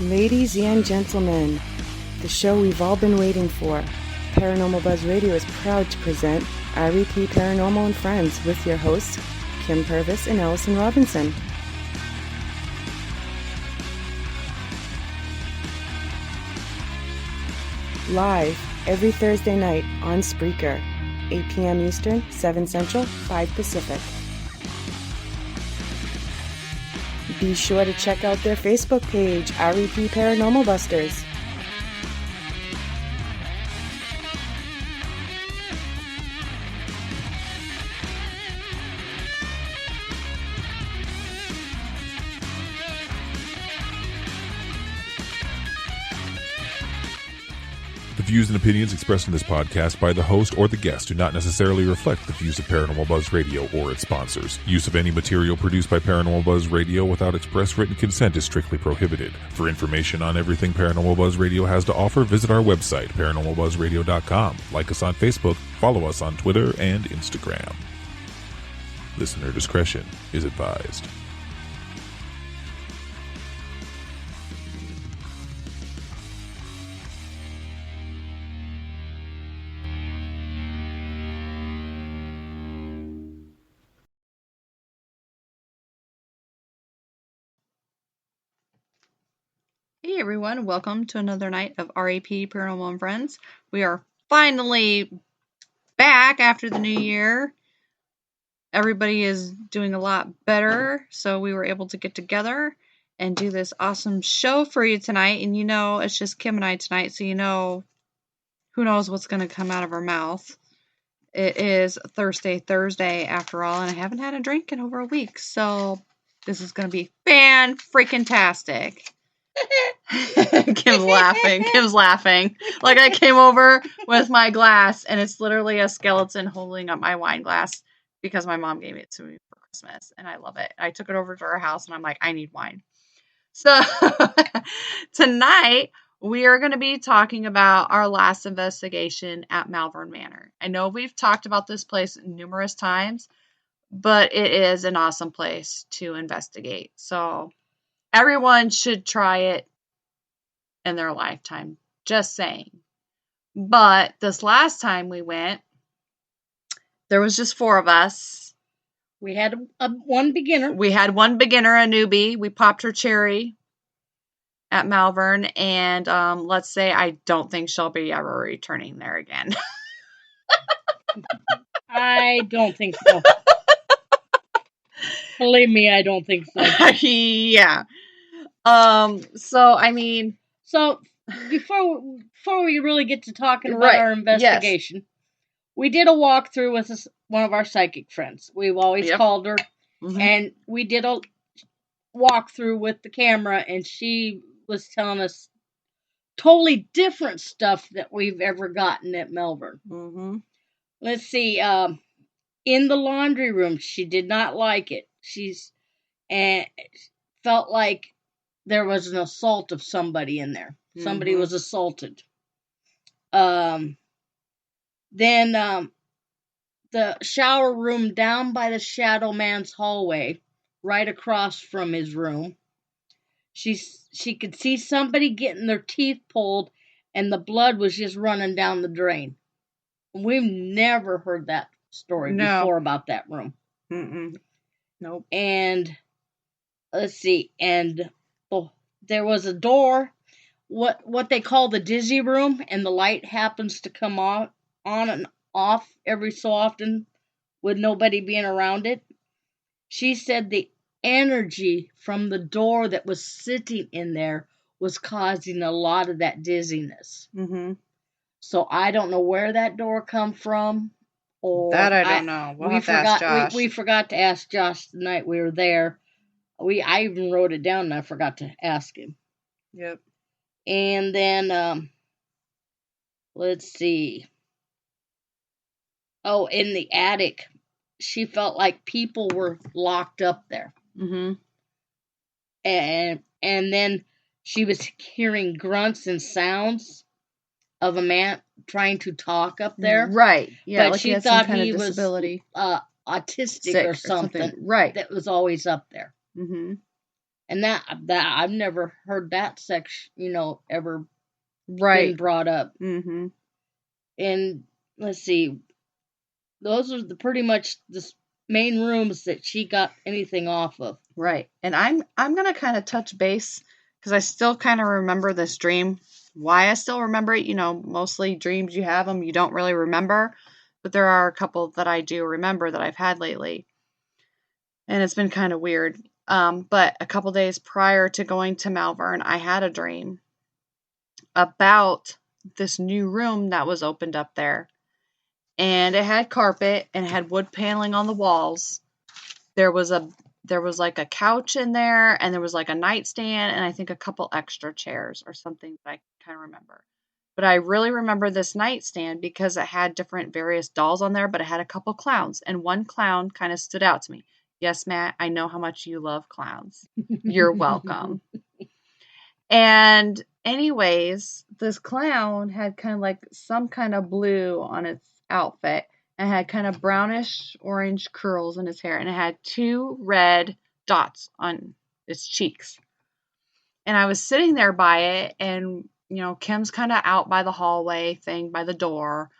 Ladies and gentlemen, the show we've all been waiting for, Paranormal Buzz Radio is proud to present REP Paranormal and Friends with your hosts, Kim Purvis and Allison Robinson. Live every Thursday night on Spreaker, 8 p.m. Eastern, 7 Central, 5 Pacific. Be sure to check out their Facebook page, REP Paranormal Busters. The views and opinions expressed in this podcast by the host or the guest do not necessarily reflect the views of Paranormal Buzz Radio or its sponsors. Use of any material produced by Paranormal Buzz Radio without express written consent is strictly prohibited. For information on everything Paranormal Buzz Radio has to offer, visit our website, paranormalbuzzradio.com. Like us on Facebook, follow us on Twitter and Instagram. Listener discretion is advised. Hey everyone, welcome to another night of RAP Paranormal and Friends. We are finally back after the new year. Everybody is doing a lot better, so we were able to get together and do this awesome show for you tonight. And you know, it's just Kim and I tonight, so you know, who knows what's going to come out of our mouth. It is Thursday after all, and I haven't had a drink in over a week, so this is going to be fan-freaking-tastic. Kim's laughing. Like I came over with my glass and it's literally a skeleton holding up my wine glass because my mom gave it to me for Christmas and I love it. I took it over to her house and I'm like, I need wine. So tonight we are going to be talking about our last investigation at Malvern Manor. I know we've talked about this place numerous times, but it is an awesome place to investigate. So everyone should try it in their lifetime. Just saying. But this last time we went, there was just 4 of us. We had one beginner. We had one beginner, a newbie. We popped her cherry at Malvern. And let's say I don't think she'll be ever returning there again. I don't think so. Believe me, I don't think so. Yeah. So I mean, so before we really get to talking about our investigation, we did a walkthrough with one of our psychic friends. We've always called her, and we did a walkthrough with the camera, and she was telling us totally different stuff that we've ever gotten at Malvern. Mm-hmm. Let's see. In the laundry room, she did not like it. And felt like there was an assault of somebody in there. Somebody was assaulted. Then the shower room down by the Shadow Man's hallway, right across from his room, she could see somebody getting their teeth pulled, and the blood was just running down the drain. We've never heard that story before about that room. Nope. And let's see, and there was a door, what they call the dizzy room, and the light happens to come on and off every so often with nobody being around it. She said the energy from the door that was sitting in there was causing a lot of that dizziness. Mm-hmm. So I don't know where that door come from. Or that I don't know. We'll have to ask Josh. We forgot to ask Josh the night we were there. I even wrote it down and I forgot to ask him. Yep. And then, let's see. Oh, in the attic, she felt like people were locked up there. Mm-hmm. And then she was hearing grunts and sounds of a man trying to talk up there. Right. Yeah, but like she thought he was autistic or something. Right. That was always up there. Mm-hmm. And that I've never heard that section, ever Right. been brought up. Mm-hmm. And let's see, those are pretty much the main rooms that she got anything off of. Right. And I'm gonna kind of touch base because I still kind of remember this dream. Why I still remember it, mostly dreams you have them, you don't really remember, but there are a couple that I do remember that I've had lately, and it's been kind of weird. But a couple days prior to going to Malvern, I had a dream about this new room that was opened up there, and it had carpet and it had wood paneling on the walls. There was like a couch in there, and there was like a nightstand, and I think a couple extra chairs or something that I kind of remember. But I really remember this nightstand because it had different various dolls on there, but it had a couple clowns, and one clown kind of stood out to me. Yes, Matt, I know how much you love clowns. You're welcome. And anyways, this clown had kind of like some kind of blue on its outfit, and had kind of brownish orange curls in his hair, and it had 2 red dots on its cheeks. And I was sitting there by it, and Kim's kind of out by the hallway thing by the door,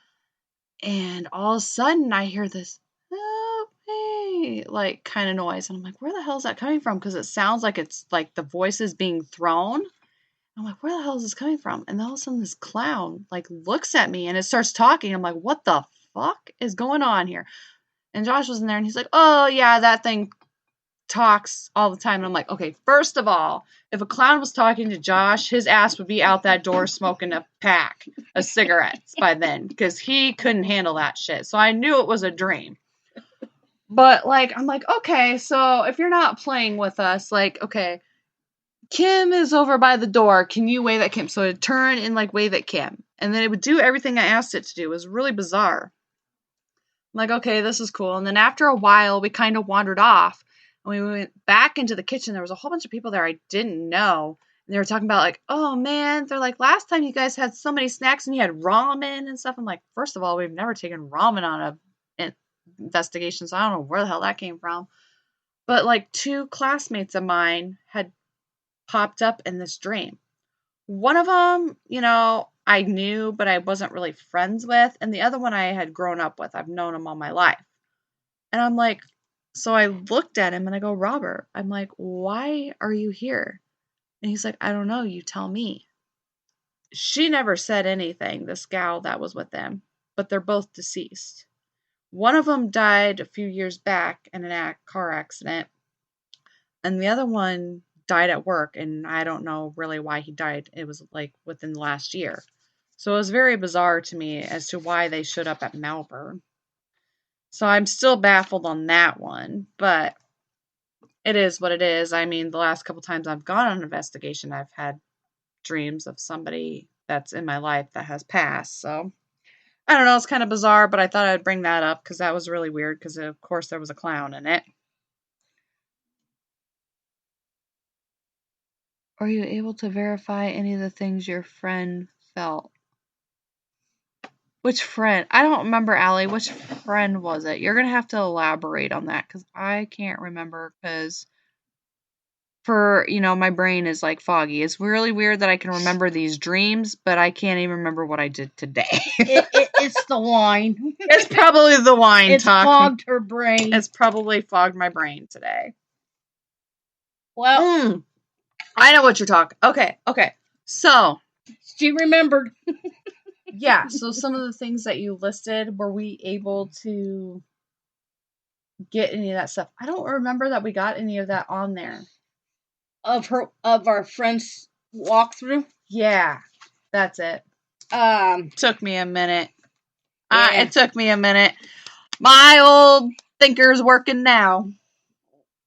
and all of a sudden I hear this help me like kind of noise, and I'm like, where the hell is that coming from? Because it sounds like it's like the voice is being thrown. I'm like, where the hell is this coming from? And then all of a sudden this clown like looks at me and it starts talking. I'm like, what the fuck is going on here? And Josh was in there, and he's like, oh yeah, that thing talks all the time. And I'm like, okay, first of all, if a clown was talking to Josh, his ass would be out that door smoking a pack of cigarettes by then, because he couldn't handle that shit. So I knew it was a dream. But like, I'm like, okay, so if you're not playing with us, like, okay, Kim is over by the door. Can you wave at Kim? So it'd turn and like wave at Kim. And then it would do everything I asked it to do. It was really bizarre. I'm like, okay, this is cool. And then after a while, we kind of wandered off. And we went back into the kitchen. There was a whole bunch of people there I didn't know. And they were talking about like, oh man, they're like, last time you guys had so many snacks and you had ramen and stuff. I'm like, first of all, we've never taken ramen on an investigation, so I don't know where the hell that came from. But like 2 classmates of mine had popped up in this dream. One of them, I knew, but I wasn't really friends with. And the other one I had grown up with. I've known him all my life. And I'm like, so I looked at him and I go, Robert, I'm like, why are you here? And he's like, I don't know. You tell me. She never said anything, this gal that was with them, but they're both deceased. One of them died a few years back in a car accident. And the other one died at work, and I don't know really why he died. It was like within the last year. So it was very bizarre to me as to why they showed up at Malvern. So I'm still baffled on that one, but it is what it is. I mean, the last couple times I've gone on an investigation, I've had dreams of somebody that's in my life that has passed. So I don't know, it's kind of bizarre, but I thought I'd bring that up because that was really weird, because of course there was a clown in it. Are you able to verify any of the things your friend felt? Which friend? I don't remember, Allie. Which friend was it? You're going to have to elaborate on that, because I can't remember, because my brain is like foggy. It's really weird that I can remember these dreams, but I can't even remember what I did today. It's the wine. It's probably the wine it's talking. Fogged her brain. It's probably fogged my brain today. Well, I know what you're talking. Okay. So she remembered. Yeah, so some of the things that you listed, were we able to get any of that stuff? I don't remember that we got any of that on there. Of our friend's walkthrough? Yeah, that's it. Took me a minute. Yeah. It took me a minute. My old thinker's working now.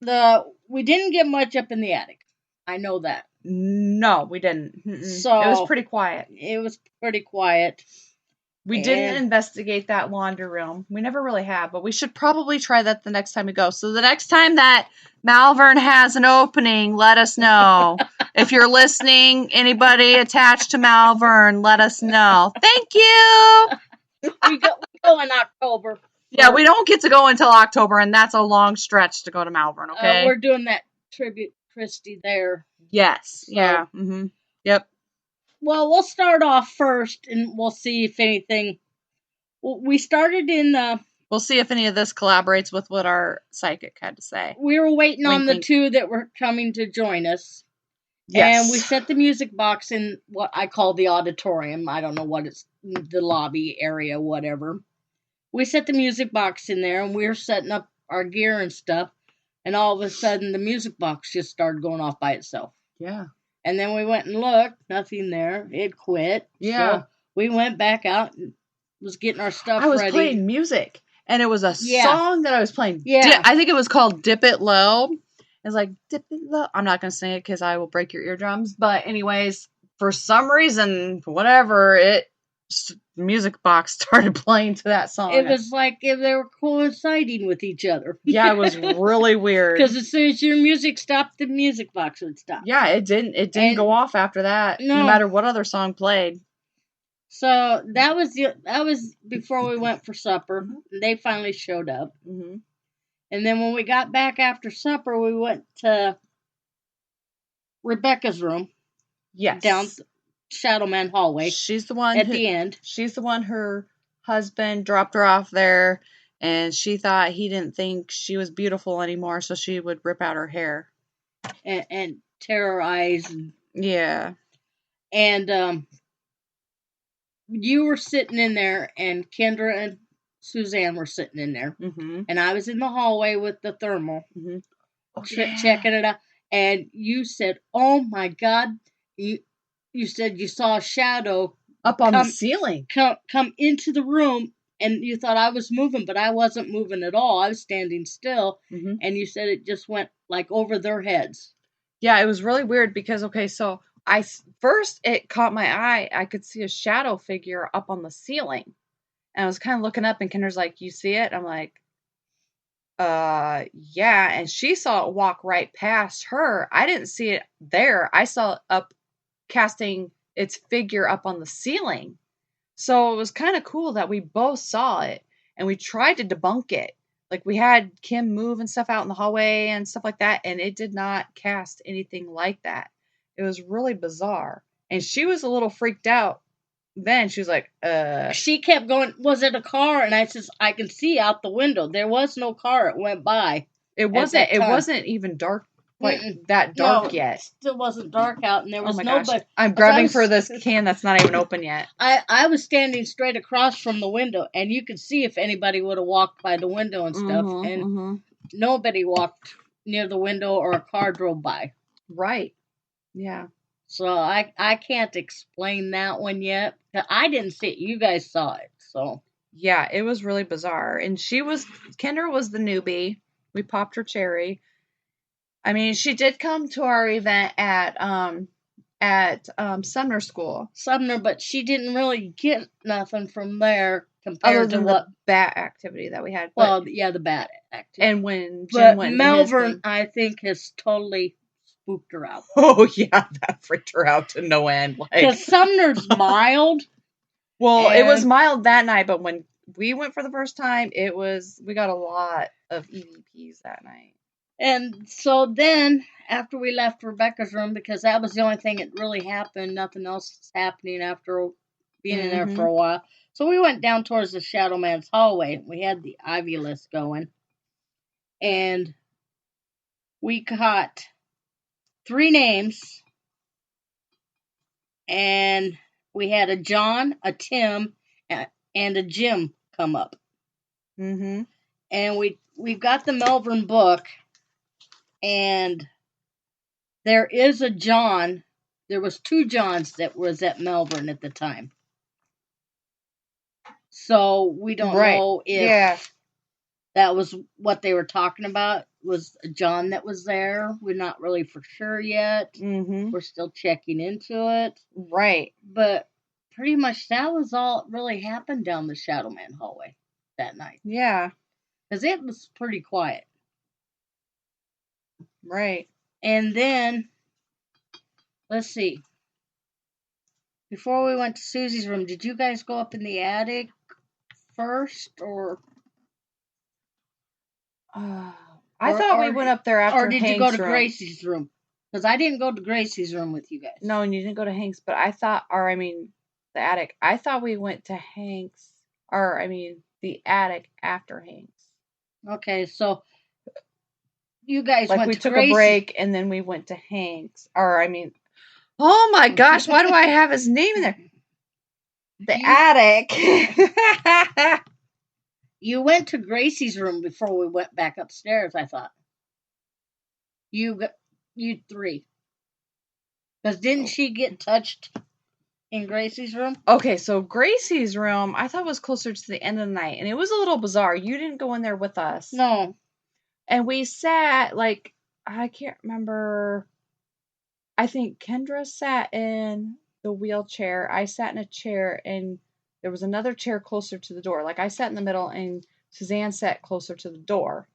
We didn't get much up in the attic. I know that. No, we didn't. So it was pretty quiet. We didn't investigate that laundry room. We never really have, but we should probably try that the next time we go. So the next time that Malvern has an opening, let us know. If you're listening, anybody attached to Malvern, let us know. Thank you. We go in October. Yeah, we don't get to go until October, and that's a long stretch to go to Malvern, okay? We're doing that tribute Christy there. Yes. So- Yeah. Mm-hmm. Yep. Well, we'll start off first, and we'll see if anything. We started in. We'll see if any of this collaborates with what our psychic had to say. We were waiting on Wink, the wink. 2 that were coming to join us. Yes. And we set the music box in what I call the auditorium. I don't know what it's, the lobby area, whatever. We set the music box in there, and we were setting up our gear and stuff. And all of a sudden, the music box just started going off by itself. Yeah. And then we went and looked, nothing there. It quit. Yeah. So we went back out and was getting our stuff I was ready. playing music, and it was a Yeah. song that I was playing. Yeah. I think it was called Dip It Low. It's like, dip it low. I'm not going to sing it because I will break your eardrums. But anyways, for some reason, whatever, music box started playing to that song. It was like if they were coinciding with each other. Yeah, it was really weird. Because as soon as your music stopped, the music box would stop. Yeah, it didn't And- go off after that. No. No matter what other song played. So that was before we went for supper. And they finally showed up. Mm-hmm. And then when we got back after supper, we went to Rebecca's room Yes. down Shadow Man hallway She's the one at the end. She's the one her husband dropped her off there, and she thought he didn't think she was beautiful anymore, so she would rip out her hair. And terrorize. Yeah. And you were sitting in there, and Kendra and Suzanne were sitting in there. Mm-hmm. And I was in the hallway with the thermal, Mm-hmm. checking it out. And you said, "Oh my God!" You said you saw a shadow Up on the Come- ceiling. come into the room, and you thought I was moving, but I wasn't moving at all. I was standing still. Mm-hmm. And you said it just went like over their heads. Yeah, it was really weird because, okay, so first it caught my eye. I could see a shadow figure up on the ceiling. And I was kind of looking up, and Kendra's like, "You see it?" I'm like, yeah. And she saw it walk right past her. I didn't see it there. I saw it up casting its figure up on the ceiling. So it was kind of cool that we both saw it, and we tried to debunk it. Like, we had Kim move and stuff out in the hallway and stuff like that, and it did not cast anything like that. It was really bizarre. And she was a little freaked out. Then she was like, She kept going, "Was it a car?" And I says, "I can see out the window. There was no car. It went by." It wasn't. that It time. wasn't even dark, like Mm-mm. that dark No, yet. It still wasn't dark out, and there Oh was my gosh! nobody. I'm As grabbing I for was- this can that's not even open yet. I was standing straight across from the window, and you could see if anybody would have walked by the window and stuff. And nobody walked near the window, or a car drove by. Right. Yeah. So I can't explain that one yet. I didn't see it. You guys saw it. So Yeah, it was really bizarre. And Kendra was the newbie. We popped her cherry. I mean, she did come to our event at Sumner School. Sumner, but she didn't really get nothing from there Other compared to than what. the bat activity that we had. Well, yeah, the bat activity. and when Jim But went to his Malvern, thing- I think, has totally spooked her out. Oh yeah, that freaked her out to no end. Like, Because Sumner's mild. well, it was and- mild that night, but when we went for the first time, we got a lot of EVPs that night. And so then, after we left Rebecca's room, because that was the only thing that really happened, nothing else was happening after being in there for a while. So we went down towards the Shadow Man's hallway. We had the Ivy list going. And we got 3 names. And we had a John, a Tim, and a Jim come up. Mm-hmm. And we've got the Malvern book, and there is a John. There was 2 Johns that was at Malvern at the time. So we don't know if that was what they were talking about, was a John that was there. We're not really for sure yet. Mm-hmm. We're still checking into it. Right. But pretty much that was all that really happened down the Shadow Man hallway that night. Yeah. Because it was pretty quiet. Right. And then, let's see. Before we went to Susie's room, did you guys go up in the attic first, or I thought we went up there after or did you Hank's go to room. Gracie's room? Because I didn't go to Gracie's room with you guys. No, and you didn't go to Hank's, but I thought, the attic. I thought we went to Hank's, the attic after Hank's. Okay, so you guys Like went we to took Gracie's. a break and then we went to Hank's. Oh my gosh, why do I have his name in there? The attic. You went to Gracie's room before we went back upstairs, I thought. You three. Because didn't she get touched in Gracie's room? Okay, so Gracie's room, I thought was closer to the end of the night. And it was a little bizarre. You didn't go in there with us. No. And we sat, I can't remember. I think Kendra sat in the wheelchair. I sat in a chair, and there was another chair closer to the door. Like, I sat in the middle, and Suzanne sat closer to the door.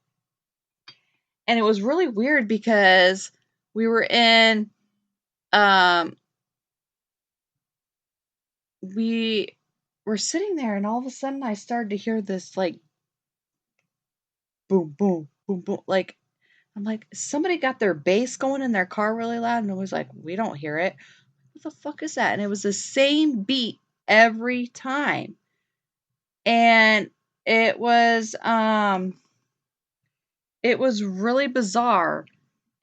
And it was really weird because we were in, we were sitting there, and all of a sudden I started to hear this, boom, boom, boom, boom. I'm like, somebody got their bass going in their car really loud, and I was like, we don't hear it. What the fuck is that? And it was the same beat every time. And it was really bizarre.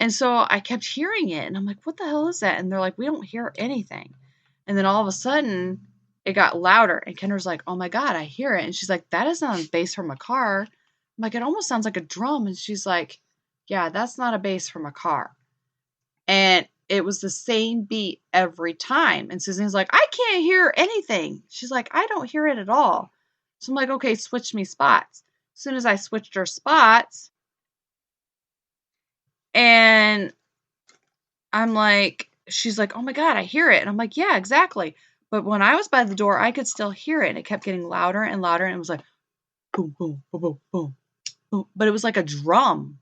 And so I kept hearing it, and I'm like, what the hell is that? And they're like, we don't hear anything. And then all of a sudden it got louder, and Kendra's like, oh my God, I hear it. And she's like, that is not a bass from a car. I'm like, it almost sounds like a drum. And she's like, yeah, that's not a bass from a car. And it was the same beat every time. And Suzanne's like, I can't hear anything. She's like, I don't hear it at all. So I'm like, okay, switch me spots. As soon as I switched her spots, and I'm like, she's like, oh my God, I hear it. And I'm like, yeah, exactly. But when I was by the door, I could still hear it. And it kept getting louder and louder. And it was like, boom, boom, boom, boom, boom, boom. But it was like a drum.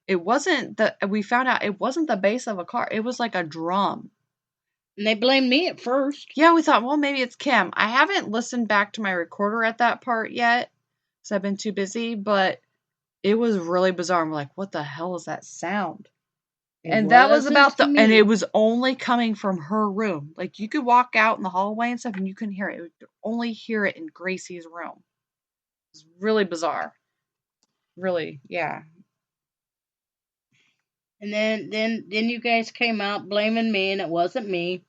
It wasn't we found out it wasn't the bass of a car. It was like a drum. And they blamed me at first. Yeah, we thought, well, maybe it's Kim. I haven't listened back to my recorder at that part yet because I've been too busy, but it was really bizarre. I'm like, what the hell is that sound? And that was about and it was only coming from her room. Like, you could walk out in the hallway and stuff and you couldn't hear it. You could only hear it in Gracie's room. It was really bizarre. Really, yeah. And then you guys came out blaming me, and it wasn't me,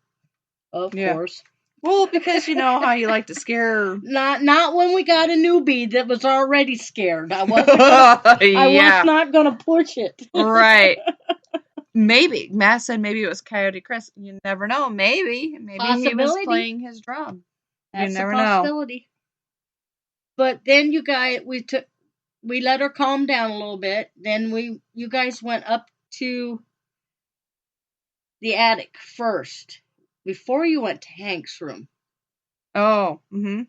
of course. Well, because you know how you like to scare. Not when we got a newbie that was already scared. I was not gonna push it. Right. Maybe Matt said maybe it was Coyote Chris. You never know. Maybe he was playing his drum. That's you never a possibility. Know. But then you guys, we let her calm down a little bit. Then you guys went up to the attic first before you went to Hank's room. Oh, mm-hmm.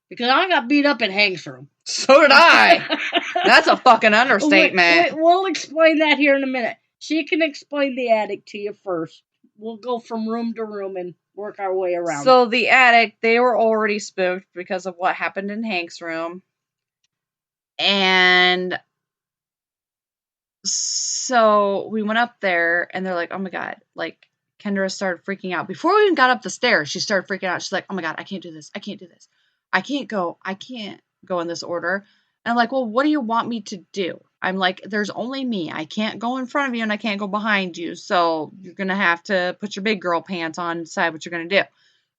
Because I got beat up in Hank's room. So did I. That's a fucking understatement. We'll explain that here in a minute. She can explain the attic to you first. We'll go from room to room and work our way around. So the attic, they were already spooked because of what happened in Hank's room. And so we went up there, and they're like, oh my God. Like, Kendra started freaking out. Before we even got up the stairs, she started freaking out. She's like, oh my God, I can't do this. I can't do this. I can't go in this order. And I'm like, well, what do you want me to do? I'm like, there's only me. I can't go in front of you, and I can't go behind you. So you're going to have to put your big girl pants on and decide what you're going to do.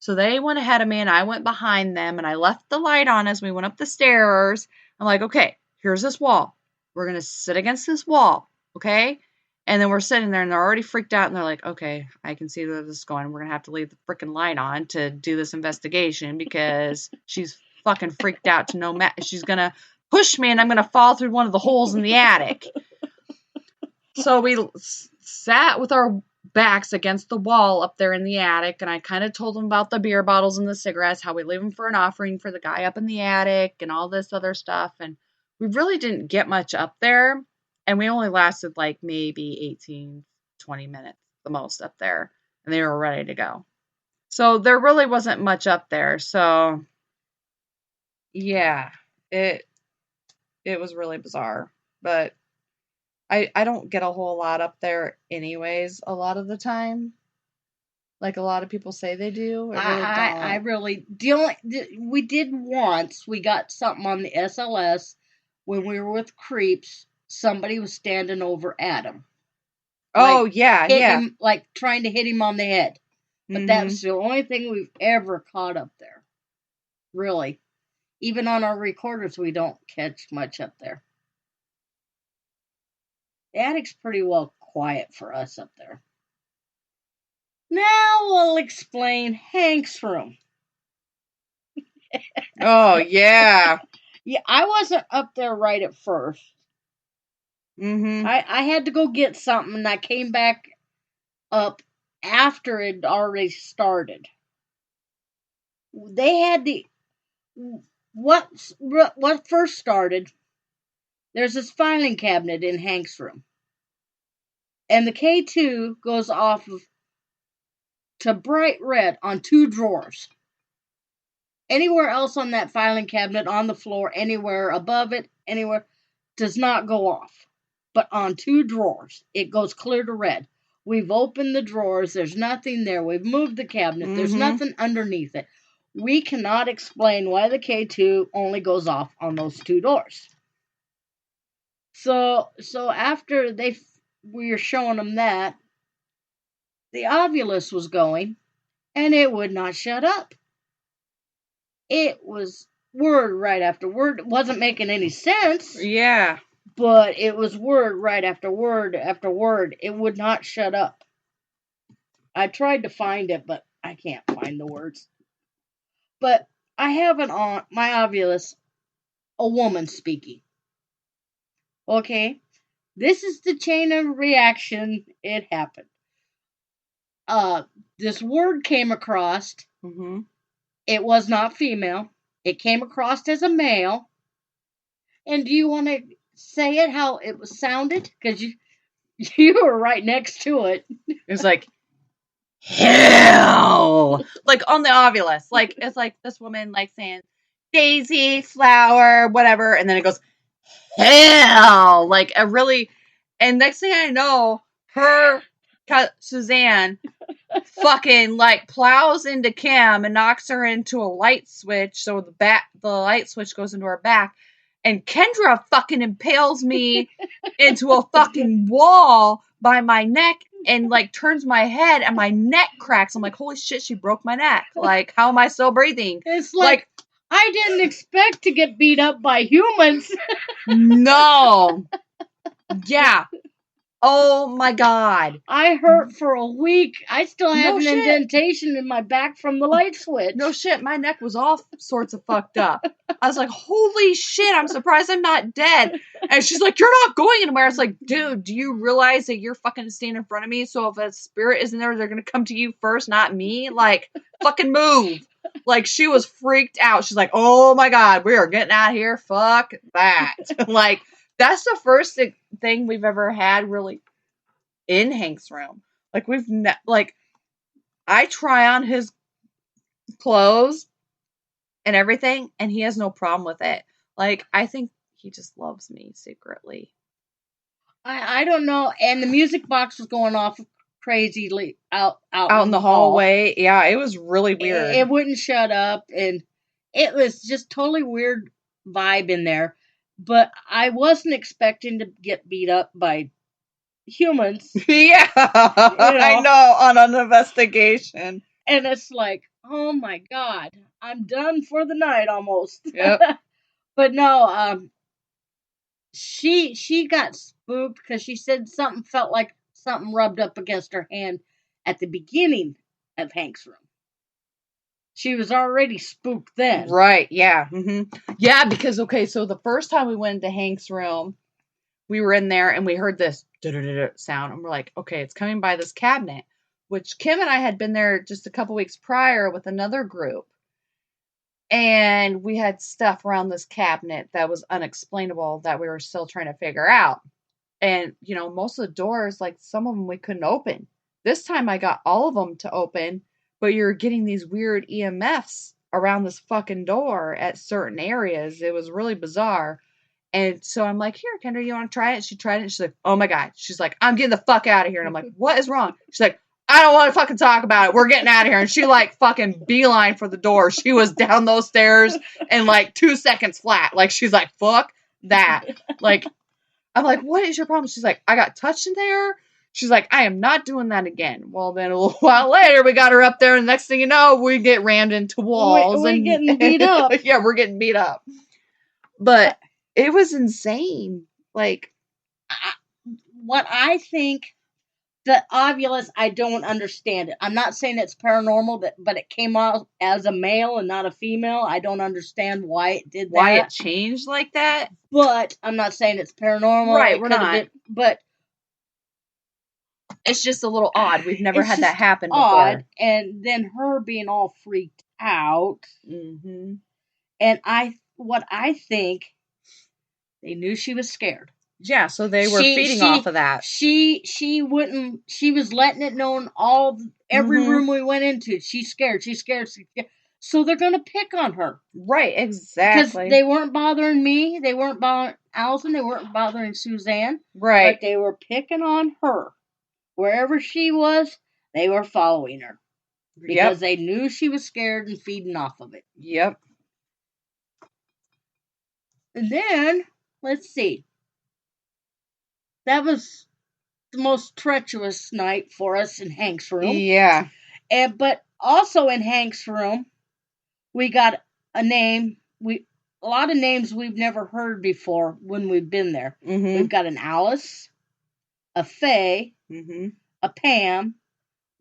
So they went ahead of me, and I went behind them, and I left the light on as we went up the stairs. I'm like, okay, here's this wall. We're going to sit against this wall, okay? And then we're sitting there, and they're already freaked out, and they're like, okay, I can see where this is going. We're going to have to leave the freaking light on to do this investigation because she's fucking freaked out to no matter. She's going to push me, and I'm going to fall through one of the holes in the attic. So we sat with our backs against the wall up there in the attic, and I kind of told them about the beer bottles and the cigarettes, how we leave them for an offering for the guy up in the attic, and all this other stuff. And we really didn't get much up there, and we only lasted like maybe 18, 20 minutes the most up there, and they were ready to go. So there really wasn't much up there. So yeah, it was really bizarre, but I don't get a whole lot up there anyways, a lot of the time. Like a lot of people say they do. I really I don't. really we did once. We got something on the SLS when we were with creeps. Somebody was standing over Adam. Oh, yeah, hit yeah. him, like trying to hit him on the head. But that was the only thing we've ever caught up there. Really. Even on our recorders, we don't catch much up there. The attic's pretty well quiet for us up there. Now we'll explain Hank's room. Oh, yeah. Yeah, I wasn't up there right at first. Mm-hmm. I had to go get something, and I came back up after it had already started. They had what first started. There's this filing cabinet in Hank's room, and the K2 goes off to bright red on 2 drawers. Anywhere else on that filing cabinet, on the floor, anywhere above it, anywhere, does not go off. But on 2 drawers, it goes clear to red. We've opened the drawers. There's nothing there. We've moved the cabinet. There's nothing underneath it. We cannot explain why the K2 only goes off on those 2 doors. So after we were showing them that, the Ovilus was going, and it would not shut up. It was word right after word. It wasn't making any sense. Yeah. But it was word right after word after word. It would not shut up. I tried to find it, but I can't find the words. But I have on my Ovilus a woman speaking. Okay? This is the chain of reaction. It happened. This word came across. Mm-hmm. It was not female. It came across as a male. And do you want to say it how it was sounded? Because you were right next to it. It was like, hell! Like on the Ovilus. Like, it's like this woman like saying, daisy, flower, whatever. And then it goes, hell! Like a really, and next thing I know, Suzanne fucking like plows into Kim and knocks her into a light switch. So the light switch goes into her back. And Kendra fucking impales me into a fucking wall by my neck and like turns my head and my neck cracks. I'm like, holy shit, she broke my neck. Like, how am I still breathing? It's like I didn't expect to get beat up by humans. No. Yeah. Oh my God. I hurt for a week. I still have an shit. indentation in my back from the light switch. No shit, my neck was all sorts of fucked up. I was like, holy shit, I'm surprised I'm not dead. And she's like, you're not going anywhere. It's like, dude, do you realize that you're fucking standing in front of me? So if a spirit isn't there, they're going to come to you first, not me? Like, fucking move. Like, she was freaked out. She's like, oh my God, we are getting out of here. Fuck that. Like, that's the first thing we've ever had really in Hank's room. Like, I try on his clothes and everything, and he has no problem with it. Like, I think he just loves me secretly. I don't know. And the music box was going off crazily out in the hallway. Yeah, it was really weird. It wouldn't shut up, and it was just totally weird vibe in there. But I wasn't expecting to get beat up by humans. Yeah, I know, on an investigation. And it's like, oh my God, I'm done for the night almost. Yep. But no, she got spooked because she said something felt like something rubbed up against her hand at the beginning of Hank's room. She was already spooked then. Right, yeah. Mm-hmm. Yeah, because, okay, so the first time we went into Hank's room, we were in there and we heard this sound, and we're like, okay, it's coming by this cabinet, which Kim and I had been there just a couple weeks prior with another group. And we had stuff around this cabinet that was unexplainable that we were still trying to figure out. And, you know, most of the doors, like some of them we couldn't open. This time I got all of them to open, but you're getting these weird EMFs around this fucking door at certain areas. It was really bizarre. And so I'm like, here, Kendra, you want to try it? She tried it. And she's like, oh my God. She's like, I'm getting the fuck out of here. And I'm like, what is wrong? She's like, I don't want to fucking talk about it. We're getting out of here. And she like fucking beeline for the door. She was down those stairs in like 2 seconds flat. Like, she's like, fuck that. Like, I'm like, what is your problem? She's like, I got touched in there. She's like, I am not doing that again. Well, then a little while later, we got her up there. And the next thing you know, we get rammed into walls. We're and getting beat up. Yeah, we're getting beat up. But it was insane. Like, what I think, the Ovilus, I don't understand it. I'm not saying it's paranormal, but it came out as a male and not a female. I don't understand why it did that. Why it changed like that? But I'm not saying it's paranormal. Right, we're not. But it's just a little odd. We've never had that happen odd, before. And then her being all freaked out. Mm-hmm. And what I think, they knew she was scared. Yeah, so they were feeding off of that. She was letting it known every room we went into. She's scared. So they're going to pick on her. Right, exactly. Because they weren't bothering me. They weren't bothering Allison. They weren't bothering Suzanne. Right. But they were picking on her. Wherever she was, they were following her. Because they knew she was scared and feeding off of it. Yep. And then, let's see. That was the most treacherous night for us in Hank's room. Yeah. But also in Hank's room, we got a name. A lot of names we've never heard before when we've been there. Mm-hmm. We've got an Alice, a Faye, a Pam,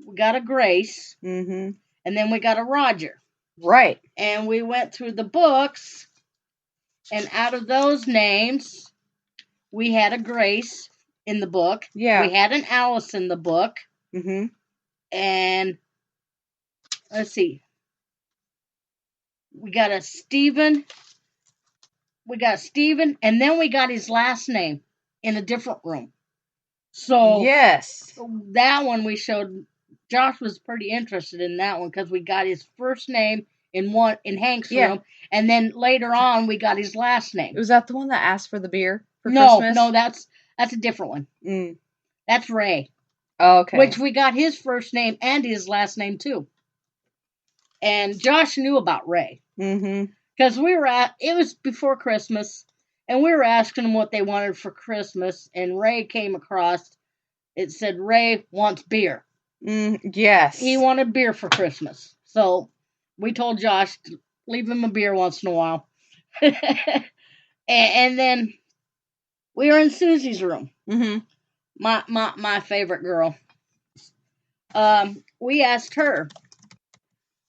we got a Grace, and then we got a Roger. Right. And we went through the books, and out of those names, we had a Grace in the book. Yeah. We had an Alice in the book. Mm-hmm. And let's see. We got a Stephen. And then we got his last name in a different room. So yes, that one we showed. Josh was pretty interested in that one because we got his first name in Hank's room, and then later on we got his last name. Was that the one that asked for the beer for Christmas? No, that's a different one. Mm. That's Ray. Oh, okay. Which we got his first name and his last name too. And Josh knew about Ray. Mm-hmm. Because it was before Christmas, and we were asking them what they wanted for Christmas, and Ray came across, it said Ray wants beer. Yes. He wanted beer for Christmas. So we told Josh to leave him a beer once in a while. and then we were in Susie's room. Mm-hmm. My favorite girl. We asked her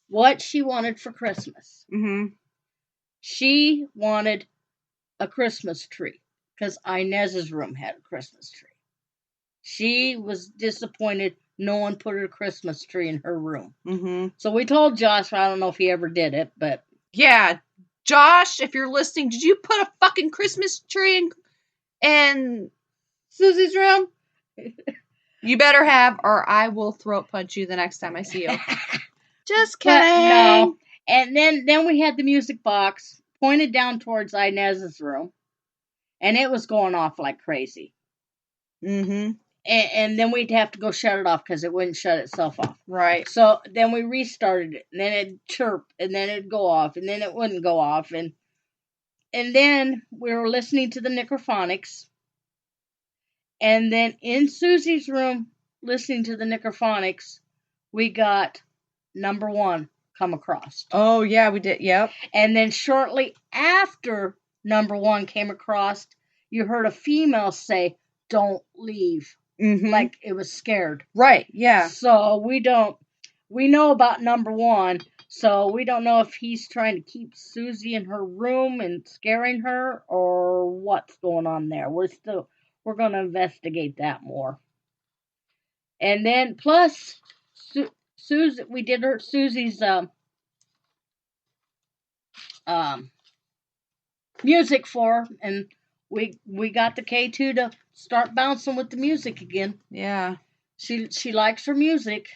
what she wanted for Christmas. Mm-hmm. She wanted a Christmas tree because Inez's room had a Christmas tree. She was disappointed no one put a Christmas tree in her room. Mm-hmm. So we told Josh, I don't know if he ever did it, but... Yeah, Josh, if you're listening, did you put a fucking Christmas tree in Susie's room? You better have, or I will throat punch you the next time I see you. Just kidding. No. And then we had the music box pointed down towards Inez's room, and it was going off like crazy. Mm-hmm. And then we'd have to go shut it off because it wouldn't shut itself off. Right. So then we restarted it, and then it'd chirp, and then it'd go off, and then it wouldn't go off. And then we were listening to the Necrophonics, and then in Susie's room, listening to the Necrophonics, we got number 1 come across. Oh, yeah, we did. Yep. And then shortly after number 1 came across, you heard a female say, "Don't leave." Mm-hmm. Like it was scared. Right, yeah. So we know about number 1, so we don't know if he's trying to keep Susie in her room and scaring her or what's going on there. We're going to investigate that more. And then plus Susie, we did Susie's music for her, and we got the K2 to start bouncing with the music again. Yeah. She likes her music.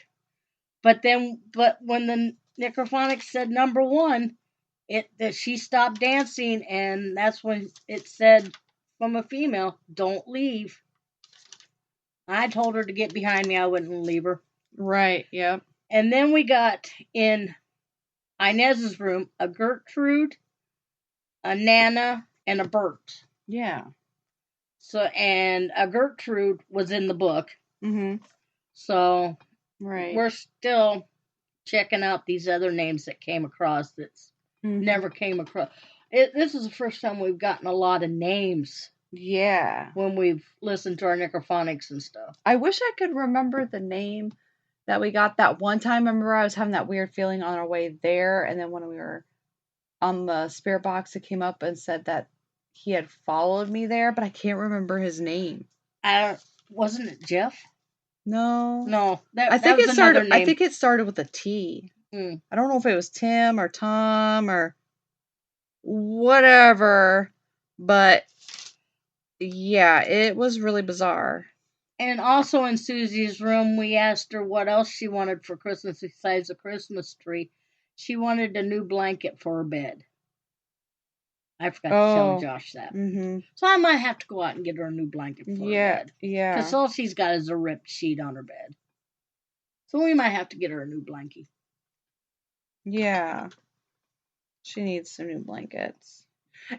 But when the Necrophonics said number 1, that she stopped dancing, and that's when it said from a female, "Don't leave." I told her to get behind me. I wouldn't leave her. Right. Yep. And then we got in Inez's room a Gertrude, a Nana, and a Bert. Yeah. So, and a Gertrude was in the book. Mm-hmm. So Right. we're still checking out these other names that came across that's never came across. This is the first time we've gotten a lot of names. Yeah. When we've listened to our necrophonics and stuff. I wish I could remember the name that we got that one time. Remember, I was having that weird feeling on our way there, and then when we were on the spirit box, it came up and said that he had followed me there, but I can't remember his name. Wasn't it Jeff? No. I think it started. I think it started with a T. I don't know if it was Tim or Tom or whatever, but yeah, it was really bizarre. And also in Susie's room, we asked her what else she wanted for Christmas besides a Christmas tree. She wanted a new blanket for her bed. I forgot to tell Josh that. Mm-hmm. So I might have to go out and get her a new blanket for her bed. Yeah. Because all she's got is a ripped sheet on her bed. So we might have to get her a new blankie. Yeah. She needs some new blankets.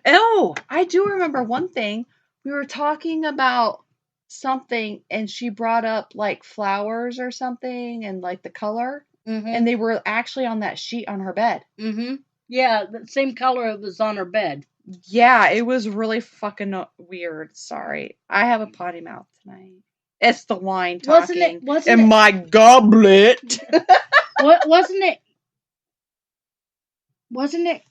Oh, I do remember one thing. We were talking about something and she brought up like flowers or something and like the color. Mm-hmm. And they were actually on that sheet on her bed. Mm-hmm. Yeah, the same color it was on her bed. Yeah, it was really fucking weird. Sorry. I have a potty mouth tonight. It's the wine talking in my goblet. Wasn't it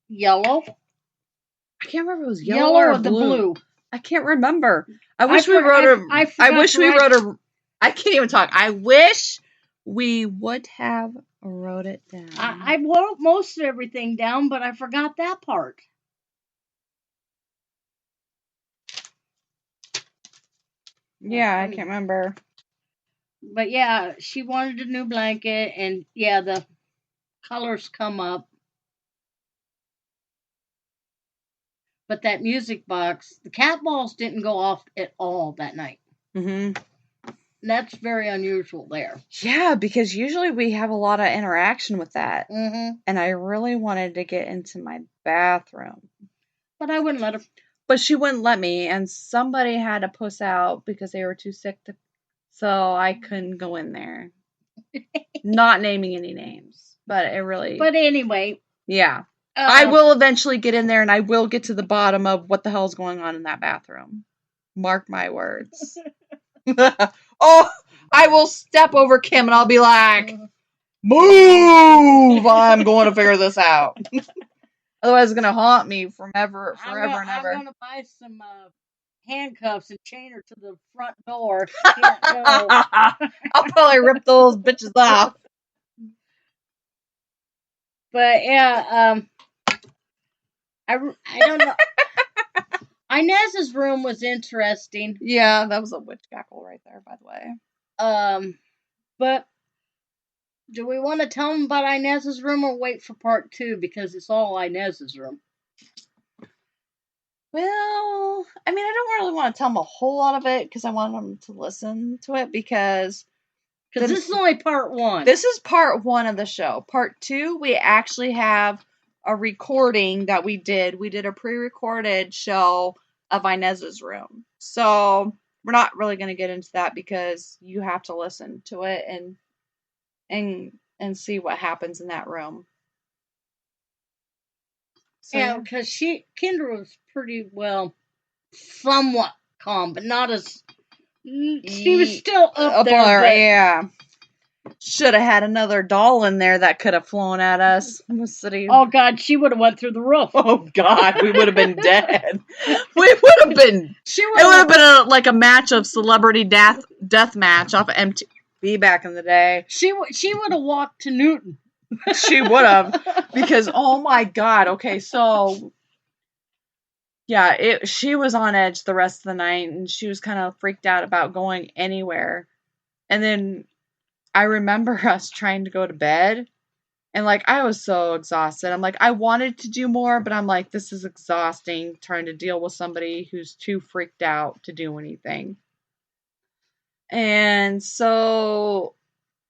yellow? I can't remember if it was yellow or the blue. I can't remember. I wish we wrote a. I can't even talk. I wish we would have wrote it down. I wrote most of everything down, but I forgot that part. Yeah, I can't remember. But yeah, she wanted a new blanket, and yeah, the colors come up. But that music box, the cat balls didn't go off at all that night. Mm-hmm. That's very unusual there. Yeah, because usually we have a lot of interaction with that. Mm-hmm. And I really wanted to get into my bathroom. But I wouldn't let her. But she wouldn't let me, and somebody had to puss out because they were too sick to. So I couldn't go in there. Not naming any names, but it really. But anyway. Yeah. I will eventually get in there and I will get to the bottom of what the hell's going on in that bathroom. Mark my words. Oh, I will step over Kim and I'll be like, move! I'm going to figure this out. Otherwise, it's going to haunt me forever and ever. I'm going to buy some handcuffs and chain her to the front door. Can't go. I'll probably rip those bitches off. But yeah, I don't know. Inez's room was interesting. Yeah, that was a witch cackle right there, by the way. But do we want to tell them about Inez's room or wait for part 2 because it's all Inez's room? Well, I mean, I don't really want to tell them a whole lot of it because I want them to listen to it because this is only part 1. This is part 1 of the show. Part 2, we actually have a recording that we did. We did a pre-recorded show of Inez's room. So we're not really going to get into that because you have to listen to it and see what happens in that room. So, yeah, because Kendra was pretty well, somewhat calm, but not as. She was still up there. But, yeah. Should have had another doll in there that could have flown at us. Oh, God, she would have went through the roof. Oh, God, we would have been dead. We would have been. It would have been like a match of celebrity death match off of MTV back in the day. She would have walked to Newton. She would have. Because, oh, my God. Okay, so. Yeah, she was on edge the rest of the night, and she was kind of freaked out about going anywhere. And then I remember us trying to go to bed, And, like, I was so exhausted. I'm like, I wanted to do more, but I'm like, this is exhausting trying to deal with somebody who's too freaked out to do anything. And so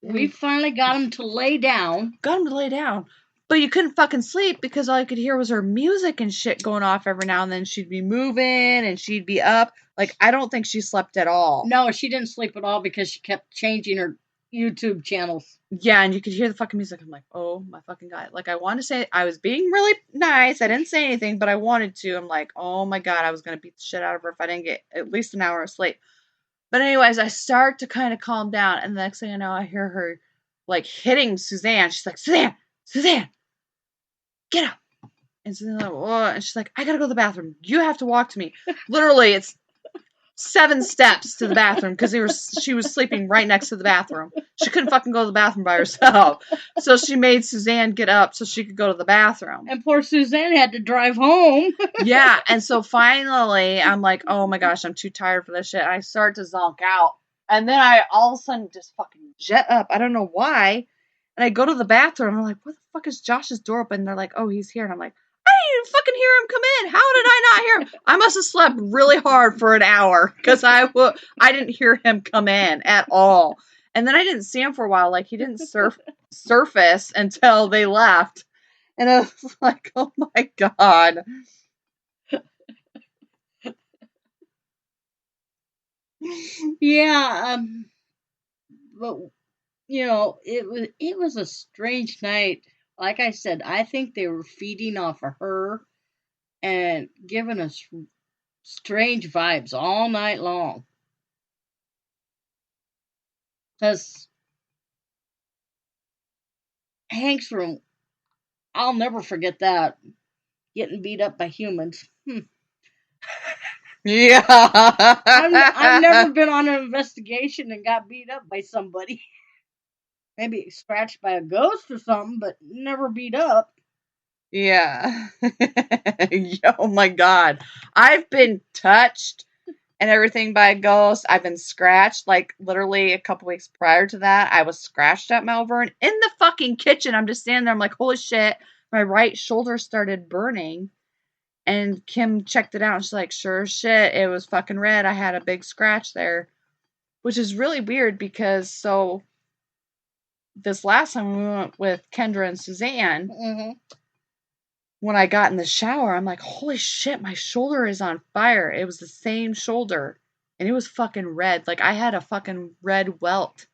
We finally got him to lay down. Got him to lay down. But you couldn't fucking sleep because all you could hear was her music and shit going off every now and then. She'd be moving and she'd be up. Like, I don't think she slept at all. No, she didn't sleep at all because she kept changing her YouTube channels. Yeah, and you could hear the fucking music. I'm like, oh my fucking God. Like, I wanted to say, I was being really nice. I didn't say anything, but I wanted to. I'm like, oh my God, I was going to beat the shit out of her if I didn't get at least an hour of sleep. But anyways, I start to kind of calm down. And the next thing I know, I hear her, like, hitting Suzanne. She's like, Suzanne, get up. And Suzanne's like, oh. And she's like, I got to go to the bathroom. You have to walk to me. Literally, it's 7 steps to the bathroom because she was sleeping right next to the bathroom. She couldn't fucking go to the bathroom by herself. So she made Suzanne get up so she could go to the bathroom. And poor Suzanne had to drive home. Yeah, and so finally, I'm like, oh my gosh, I'm too tired for this shit. I start to zonk out. And then I all of a sudden just fucking jet up. I don't know why. And I go to the bathroom. I'm like, what the fuck is Josh's door open? And they're like, oh, he's here. And I'm like, I didn't even fucking hear him come in. How did I not hear him? I must have slept really hard for an hour because I didn't hear him come in at all. And then I didn't see him for a while. Like, he didn't surface until they left. And I was like, oh my God. Yeah, but you know, it was a strange night. Like I said, I think they were feeding off of her and giving us strange vibes all night long. Because Hank's room, I'll never forget that. Getting beat up by humans. Yeah. I've never been on an investigation and got beat up by somebody. Maybe scratched by a ghost or something, but never beat up. Yeah. Oh my God. I've been touched and everything by a ghost. I've been scratched. Like, literally a couple weeks prior to that, I was scratched at Malvern in the fucking kitchen. I'm just standing there. I'm like, holy shit. My right shoulder started burning. And Kim checked it out. And she's like, sure as shit. It was fucking red. I had a big scratch there. Which is really weird because so this last time we went with Kendra and Suzanne, when I got in the shower, I'm like, holy shit, my shoulder is on fire. It was the same shoulder. And it was fucking red. Like, I had a fucking red welt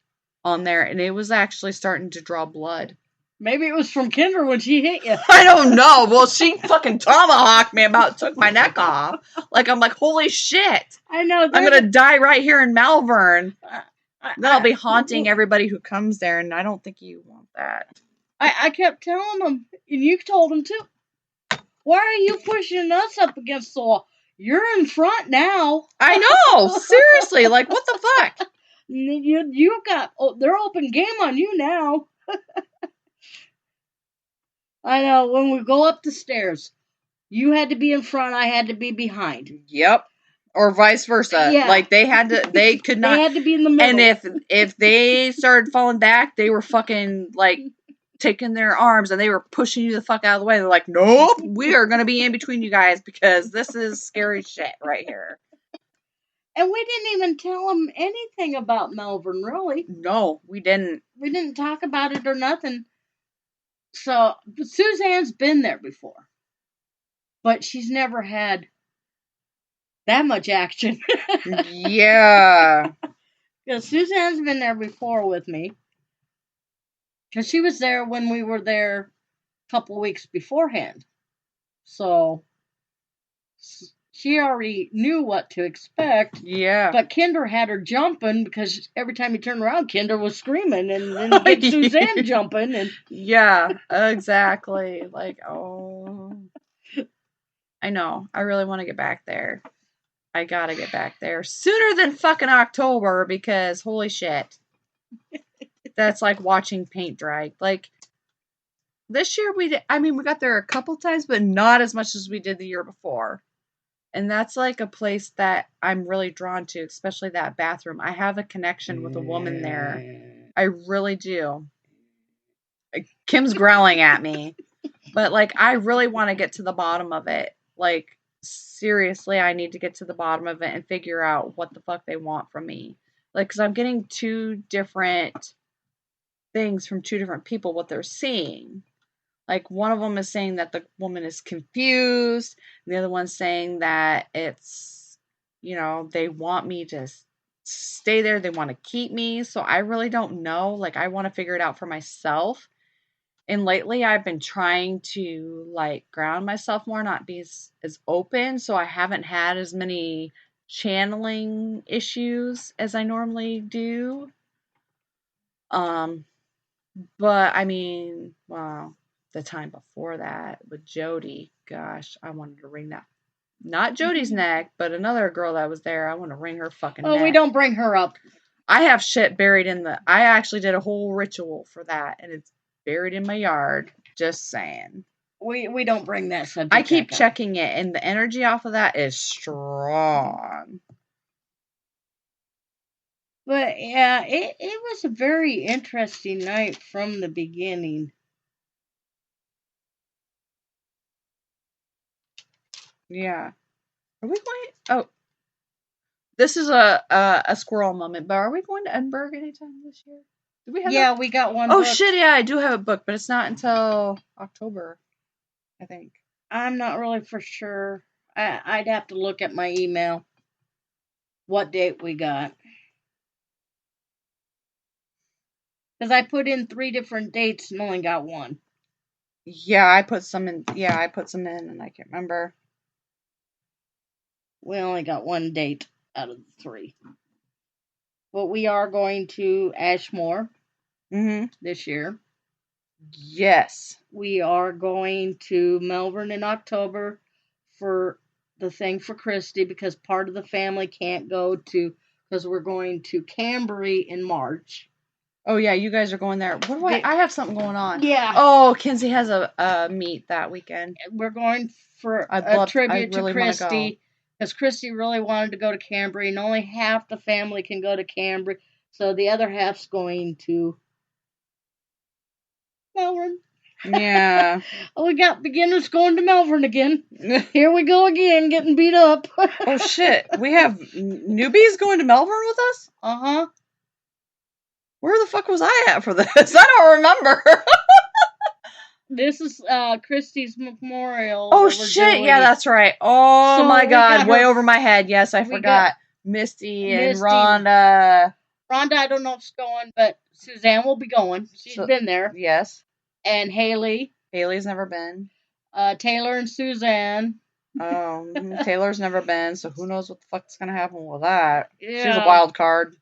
on there. And it was actually starting to draw blood. Maybe it was from Kendra when she hit you. I don't know. Well, she fucking tomahawked me about took my neck off. Like, I'm like, holy shit. I know. I'm going to die right here in Malvern. Then I'll be haunting everybody who comes there, and I don't think you want that. I kept telling them, and you told them too, why are you pushing us up against the wall? You're in front now. I know. Seriously. Like, what the fuck? You got, they're open game on you now. I know, when we go up the stairs, you had to be in front, I had to be behind. Yep. Or vice versa. Yeah. Like, they could not. They had to be in the middle. And if they started falling back, they were fucking, like, taking their arms and they were pushing you the fuck out of the way. They're like, nope, we are going to be in between you guys because this is scary shit right here. And we didn't even tell them anything about Malvern, really. No, we didn't. We didn't talk about it or nothing. So, Suzanne's been there before. But she's never had that much action. Yeah. Because Suzanne's been there before with me. Because she was there when we were there a couple of weeks beforehand. So, she already knew what to expect. Yeah. But Kendra had her jumping because every time you turned around, Kendra was screaming and then get Suzanne jumping. And yeah, exactly. Like, oh. I know. I really want to get back there. I gotta get back there sooner than fucking October because holy shit. That's like watching paint dry. Like, this year we got there a couple times, but not as much as we did the year before. And that's like a place that I'm really drawn to, especially that bathroom. I have a connection with a woman there. I really do. Kim's growling at me. But, like, I really want to get to the bottom of it. Like, seriously, I need to get to the bottom of it and figure out what the fuck they want from me. Like, because I'm getting 2 different things from 2 different people, what they're seeing. Like, one of them is saying that the woman is confused. And the other one's saying that it's, they want me to stay there. They want to keep me. So I really don't know. Like, I want to figure it out for myself. And lately I've been trying to, like, ground myself more, not be as open. So I haven't had as many channeling issues as I normally do. But I mean, wow, the time before that with Jody, gosh, I wanted to wring that, not Jody's neck, but another girl that was there. I want to wring her fucking neck. Oh, we don't bring her up. I have shit buried I actually did a whole ritual for that, and it's buried in my yard. Just saying. We don't bring that subject. I keep checking it, and the energy off of that is strong. But yeah, it was a very interesting night from the beginning. Yeah. Are we going? Oh, this is a squirrel moment. But are we going to Edinburgh anytime this year? Do we have? Yeah, we got one. Oh booked. shit! Yeah, I do have a book, but it's not until October, I think. I'm not really for sure. I'd have to look at my email. What date we got? Because I put in 3 different dates and only got one. Yeah, I put some in. Yeah, I put some in, and I can't remember. We only got 1 date out of the 3. But we are going to Ashmore this year. Yes. We are going to Malvern in October for the thing for Christy because part of the family can't go to, because we're going to Cambry in March. Oh, yeah, you guys are going there. What do I have something going on. Yeah. Oh, Kinsey has a meet that weekend. We're going for a tribute to Christy. Because Christy really wanted to go to Cambry, and only half the family can go to Cambry. So the other half's going to Malvern. Yeah. Oh, we got beginners going to Malvern again. Here we go again, getting beat up. Oh, shit. We have newbies going to Malvern with us? Uh-huh. Where the fuck was I at for this? I don't remember. This is Christy's memorial. Oh, shit. Yeah, that's right. Oh, so my God. Way over my head. Yes, I forgot. Misty and Rhonda. Rhonda, I don't know if she's going, but Suzanne will be going. She's been there. Yes. And Haley. Haley's never been. Taylor and Suzanne. Oh, Taylor's never been, so who knows what the fuck's going to happen with that. Yeah. She's a wild card.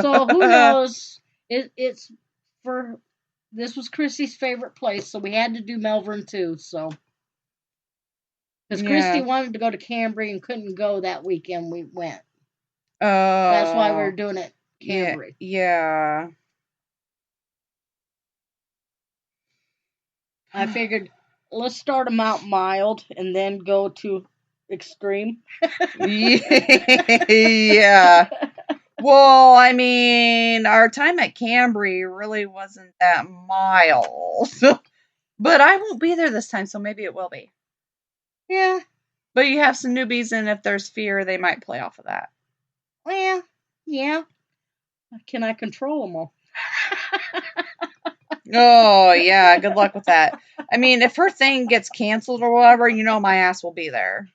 So who knows? It's for... This was Christy's favorite place, so we had to do Malvern too, so... Because Christy wanted to go to Cambry and couldn't go that weekend we went. Oh. That's why we're doing it Cambry. Yeah. I figured, let's start them out mild and then go to extreme. Yeah. Well, I mean, our time at Cambry really wasn't that mild. But I won't be there this time, so maybe it will be. Yeah. But you have some newbies, and if there's fear, they might play off of that. Well, yeah. Can I control them all? Oh, yeah. Good luck with that. I mean, if her thing gets canceled or whatever, my ass will be there.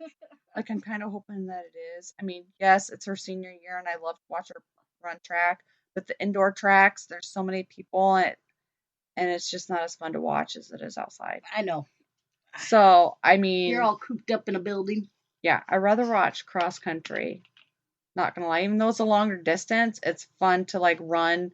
Like, I'm kind of hoping that it is. I mean, yes, it's her senior year, and I love to watch her run track. But the indoor tracks, there's so many people, and it's just not as fun to watch as it is outside. I know. So, I mean... You're all cooped up in a building. Yeah, I'd rather watch cross country. Not gonna lie. Even though it's a longer distance, it's fun to, like, run.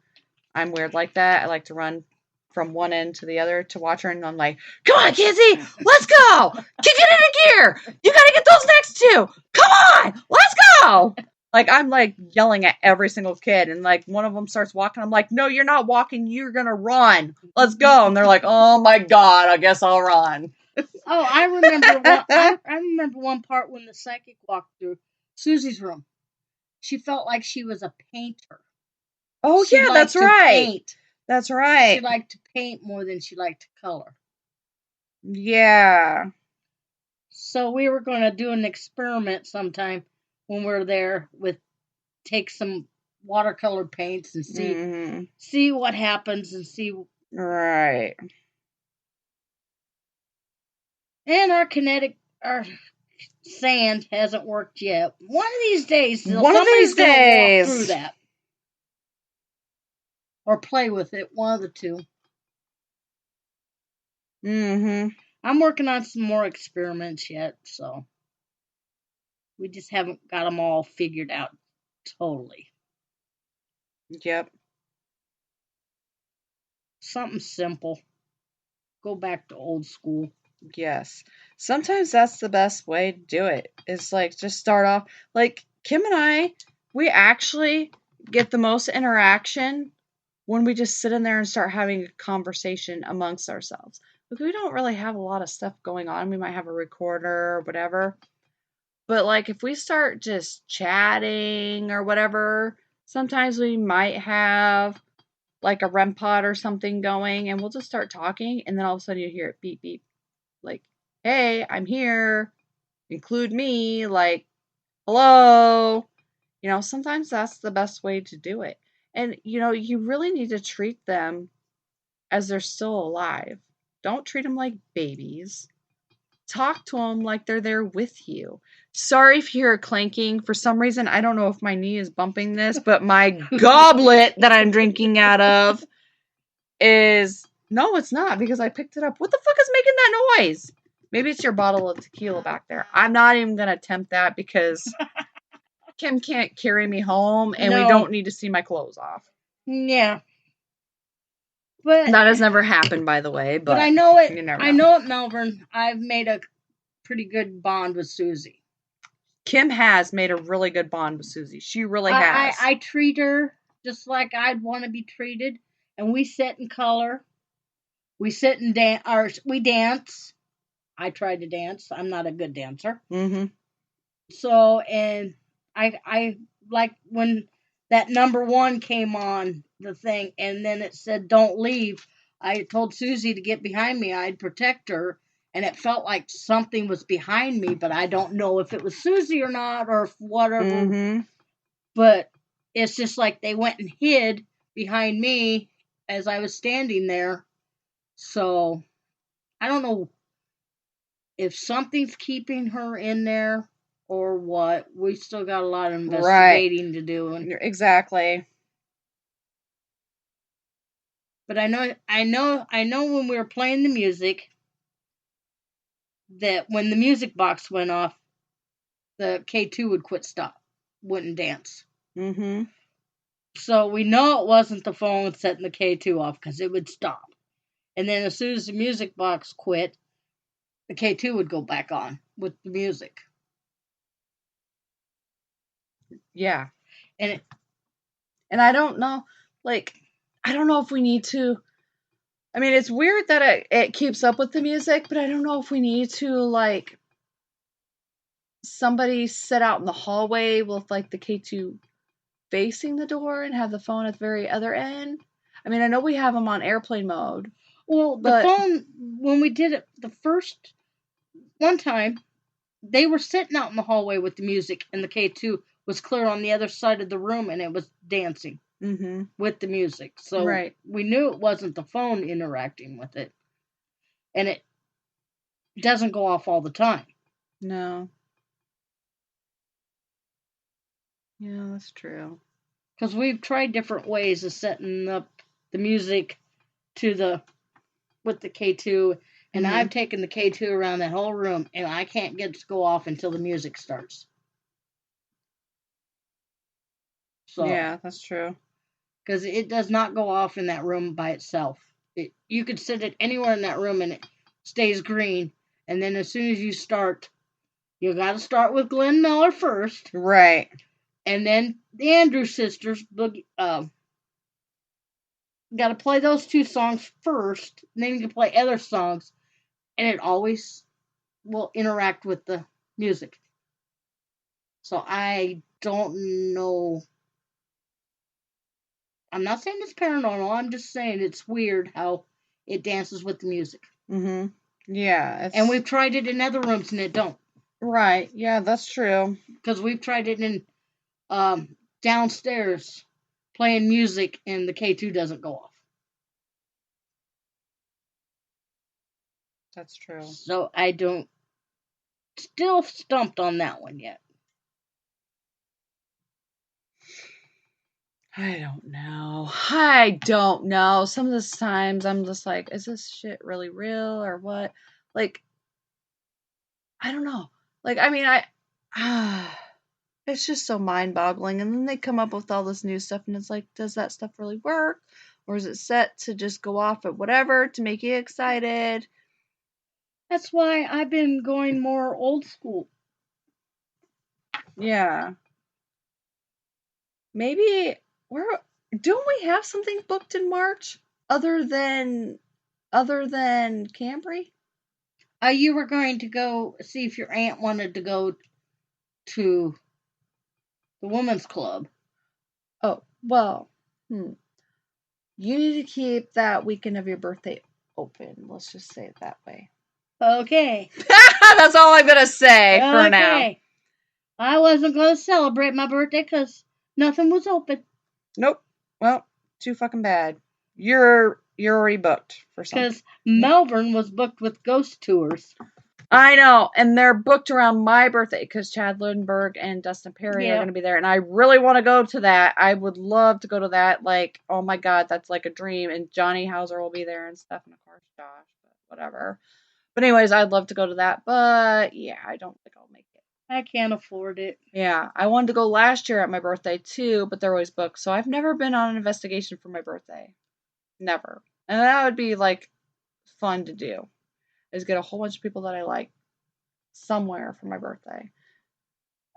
I'm weird like that. I like to run from one end to the other to watch her, and I'm like, come on, Kinsey, let's go! Kick it into gear! You gotta get those next 2! Come on! Let's go! Like, I'm, like, yelling at every single kid, and, like, one of them starts walking, I'm like, no, you're not walking, you're gonna run! Let's go! And they're like, oh my God, I guess I'll run. Oh, I remember one part when the psychic walked through Susie's room. She felt like she was a painter. Oh, yeah, that's right. Paint. That's right. She liked to paint more than she liked to color. Yeah. So we were going to do an experiment sometime when we're there with take some watercolor paints and see what happens and see. Right. And our kinetic, our sand hasn't worked yet. One of these days, One of somebody's these going to walk days. through that or play with it. One of the two. I'm working on some more experiments yet, so we just haven't got them all figured out totally. Yep. Something simple. Go back to old school. Yes. Sometimes that's the best way to do it. Is like just start off like Kim and I, we actually get the most interaction when we just sit in there and start having a conversation amongst ourselves. Like we don't really have a lot of stuff going on. We might have a recorder or whatever. But like if we start just chatting or whatever, sometimes we might have like a REM pod or something going and we'll just start talking and then all of a sudden you hear it beep beep. Like, hey, I'm here. Include me. Like, hello. You know, sometimes that's the best way to do it. And, you know, you really need to treat them as they're still alive. Don't treat them like babies. Talk to them like they're there with you. Sorry if you hear clanking. For some reason, I don't know if my knee is bumping this, but my goblet that I'm drinking out of is... No, it's not because I picked it up. What the fuck is making that noise? Maybe it's your bottle of tequila back there. I'm not even going to attempt that because Kim can't carry me home and we don't need to see my clothes off. Yeah. But that has never happened, by the way. But I know it. You never I know at Malvern, I've made a pretty good bond with Susie. Kim has made a really good bond with Susie. She really has. I treat her just like I'd want to be treated, and we sit and color. We sit and dance, or we dance. I try to dance. I'm not a good dancer. So, and I like when that number 1 came on the thing, and then it said, "Don't leave." I told Susie to get behind me. I'd protect her, and it felt like something was behind me, but I don't know if it was Susie or not, or if whatever. But it's just like they went and hid behind me as I was standing there. So I don't know if something's keeping her in there or what. We still got a lot of investigating to do. Exactly. But I know when we were playing the music that when the music box went off, the K2 would wouldn't dance. So we know it wasn't the phone setting the K2 off because it would stop. And then as soon as the music box quit, the K2 would go back on with the music. Yeah. And I don't know, like, I don't know if we need to, I mean, it's weird that it keeps up with the music, but I don't know if we need to, like, somebody sit out in the hallway with, like, the K2 facing the door and have the phone at the very other end. I mean, I know we have them on airplane mode. Well, the phone, when we did it the first one time, they were sitting out in the hallway with the music, and the K2 was clear on the other side of the room, and it was dancing with the music. So we knew it wasn't the phone interacting with it. And it doesn't go off all the time. No. Yeah, that's true. Because we've tried different ways of setting up the music with the K2, and I've taken the K2 around that whole room, and I can't get it to go off until the music starts. So yeah, that's true. Because it does not go off in that room by itself. You could sit it anywhere in that room, and it stays green. And then as soon as you start, you got to start with Glenn Miller first, right? And then the Andrews Sisters. Got to play those 2 songs first, and then you can play other songs, and it always will interact with the music. So I don't know. I'm not saying it's paranormal. I'm just saying it's weird how it dances with the music. Mm-hmm. Yeah. And we've tried it in other rooms and it don't. Right. Yeah, that's true. Because we've tried it in downstairs playing music and the K2 doesn't go off. That's true. So I don't... Still stumped on that one yet. I don't know. Some of the times I'm just like, is this shit really real or what? Like, I don't know. Like, I mean, it's just so mind-boggling. And then they come up with all this new stuff, and it's like, does that stuff really work? Or is it set to just go off at whatever to make you excited? That's why I've been going more old school. Yeah. Maybe don't we have something booked in March other than Cambry? You were going to go see if your aunt wanted to go to the women's club. Oh, well, you need to keep that weekend of your birthday open. Let's just say it that way. Okay. That's all I'm going to say for now. I wasn't going to celebrate my birthday because nothing was open. Nope. Well, too fucking bad. You're already booked for something. Because Malvern was booked with ghost tours. I know, and they're booked around my birthday because Chad Lindbergh and Dustin Perry are going to be there, and I really want to go to that. I would love to go to that. Like, oh my god, that's like a dream. And Johnny Hauser will be there and stuff, and of course Josh, but whatever. But anyways, I'd love to go to that, but yeah, I don't think I'll make it. I can't afford it. Yeah, I wanted to go last year at my birthday too, but they're always booked, so I've never been on an investigation for my birthday. Never. And that would be like fun to do. Is get a whole bunch of people that I like somewhere for my birthday.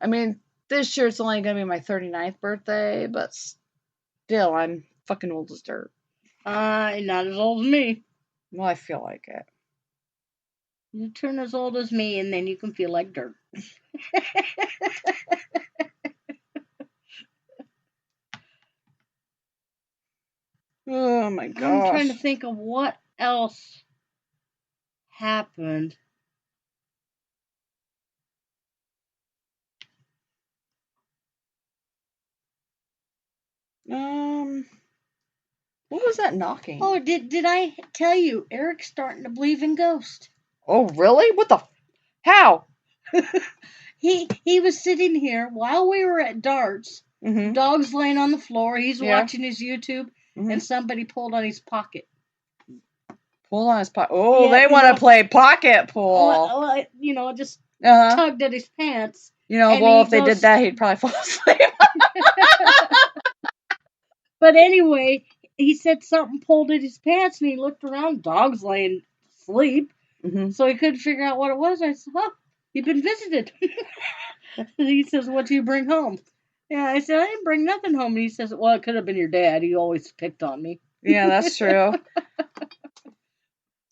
I mean, this year it's only going to be my 39th birthday, but still, I'm fucking old as dirt. Not as old as me. Well, I feel like it. You turn as old as me, and then you can feel like dirt. Oh my gosh. I'm trying to think of what else happened. What was that knocking? Oh, did I tell you Eric's starting to believe in ghosts? Oh, really? What the? How? He was sitting here while we were at darts. Mm-hmm. Dog's laying on the floor. He's watching his YouTube, and somebody pulled on his pocket. Pulled on his pocket. Oh, they want to play pocket pull. Just tugged at his pants. If they did that, he'd probably fall asleep. But anyway, he said something pulled at his pants, and he looked around. Dog's laying asleep, so he couldn't figure out what it was. I said, "Huh, you've been visited." He says, "What do you bring home?" Yeah, I said, "I didn't bring nothing home." And he says, "Well, it could have been your dad. He always picked on me." Yeah, that's true.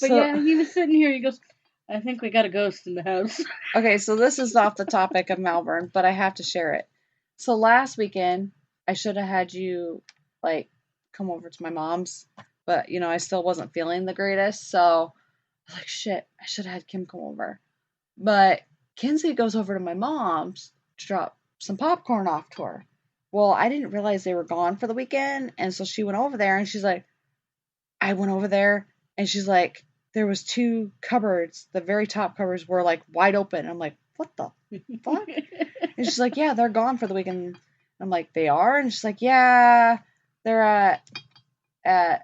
But yeah, he was sitting here. He goes, "I think we got a ghost in the house." Okay, so this is off the topic of Malvern, but I have to share it. So last weekend, I should have had you, come over to my mom's, but, I still wasn't feeling the greatest, so I was like, shit, I should have had Kim come over. But Kinsey goes over to my mom's to drop some popcorn off to her. Well, I didn't realize they were gone for the weekend, and so she went over there, and she's like, I went over there, and she's like, there was 2 cupboards, the very top cupboards were, wide open. I'm like, what the fuck? And she's like, yeah, they're gone for the weekend. I'm like, they are? And she's like, yeah, they're at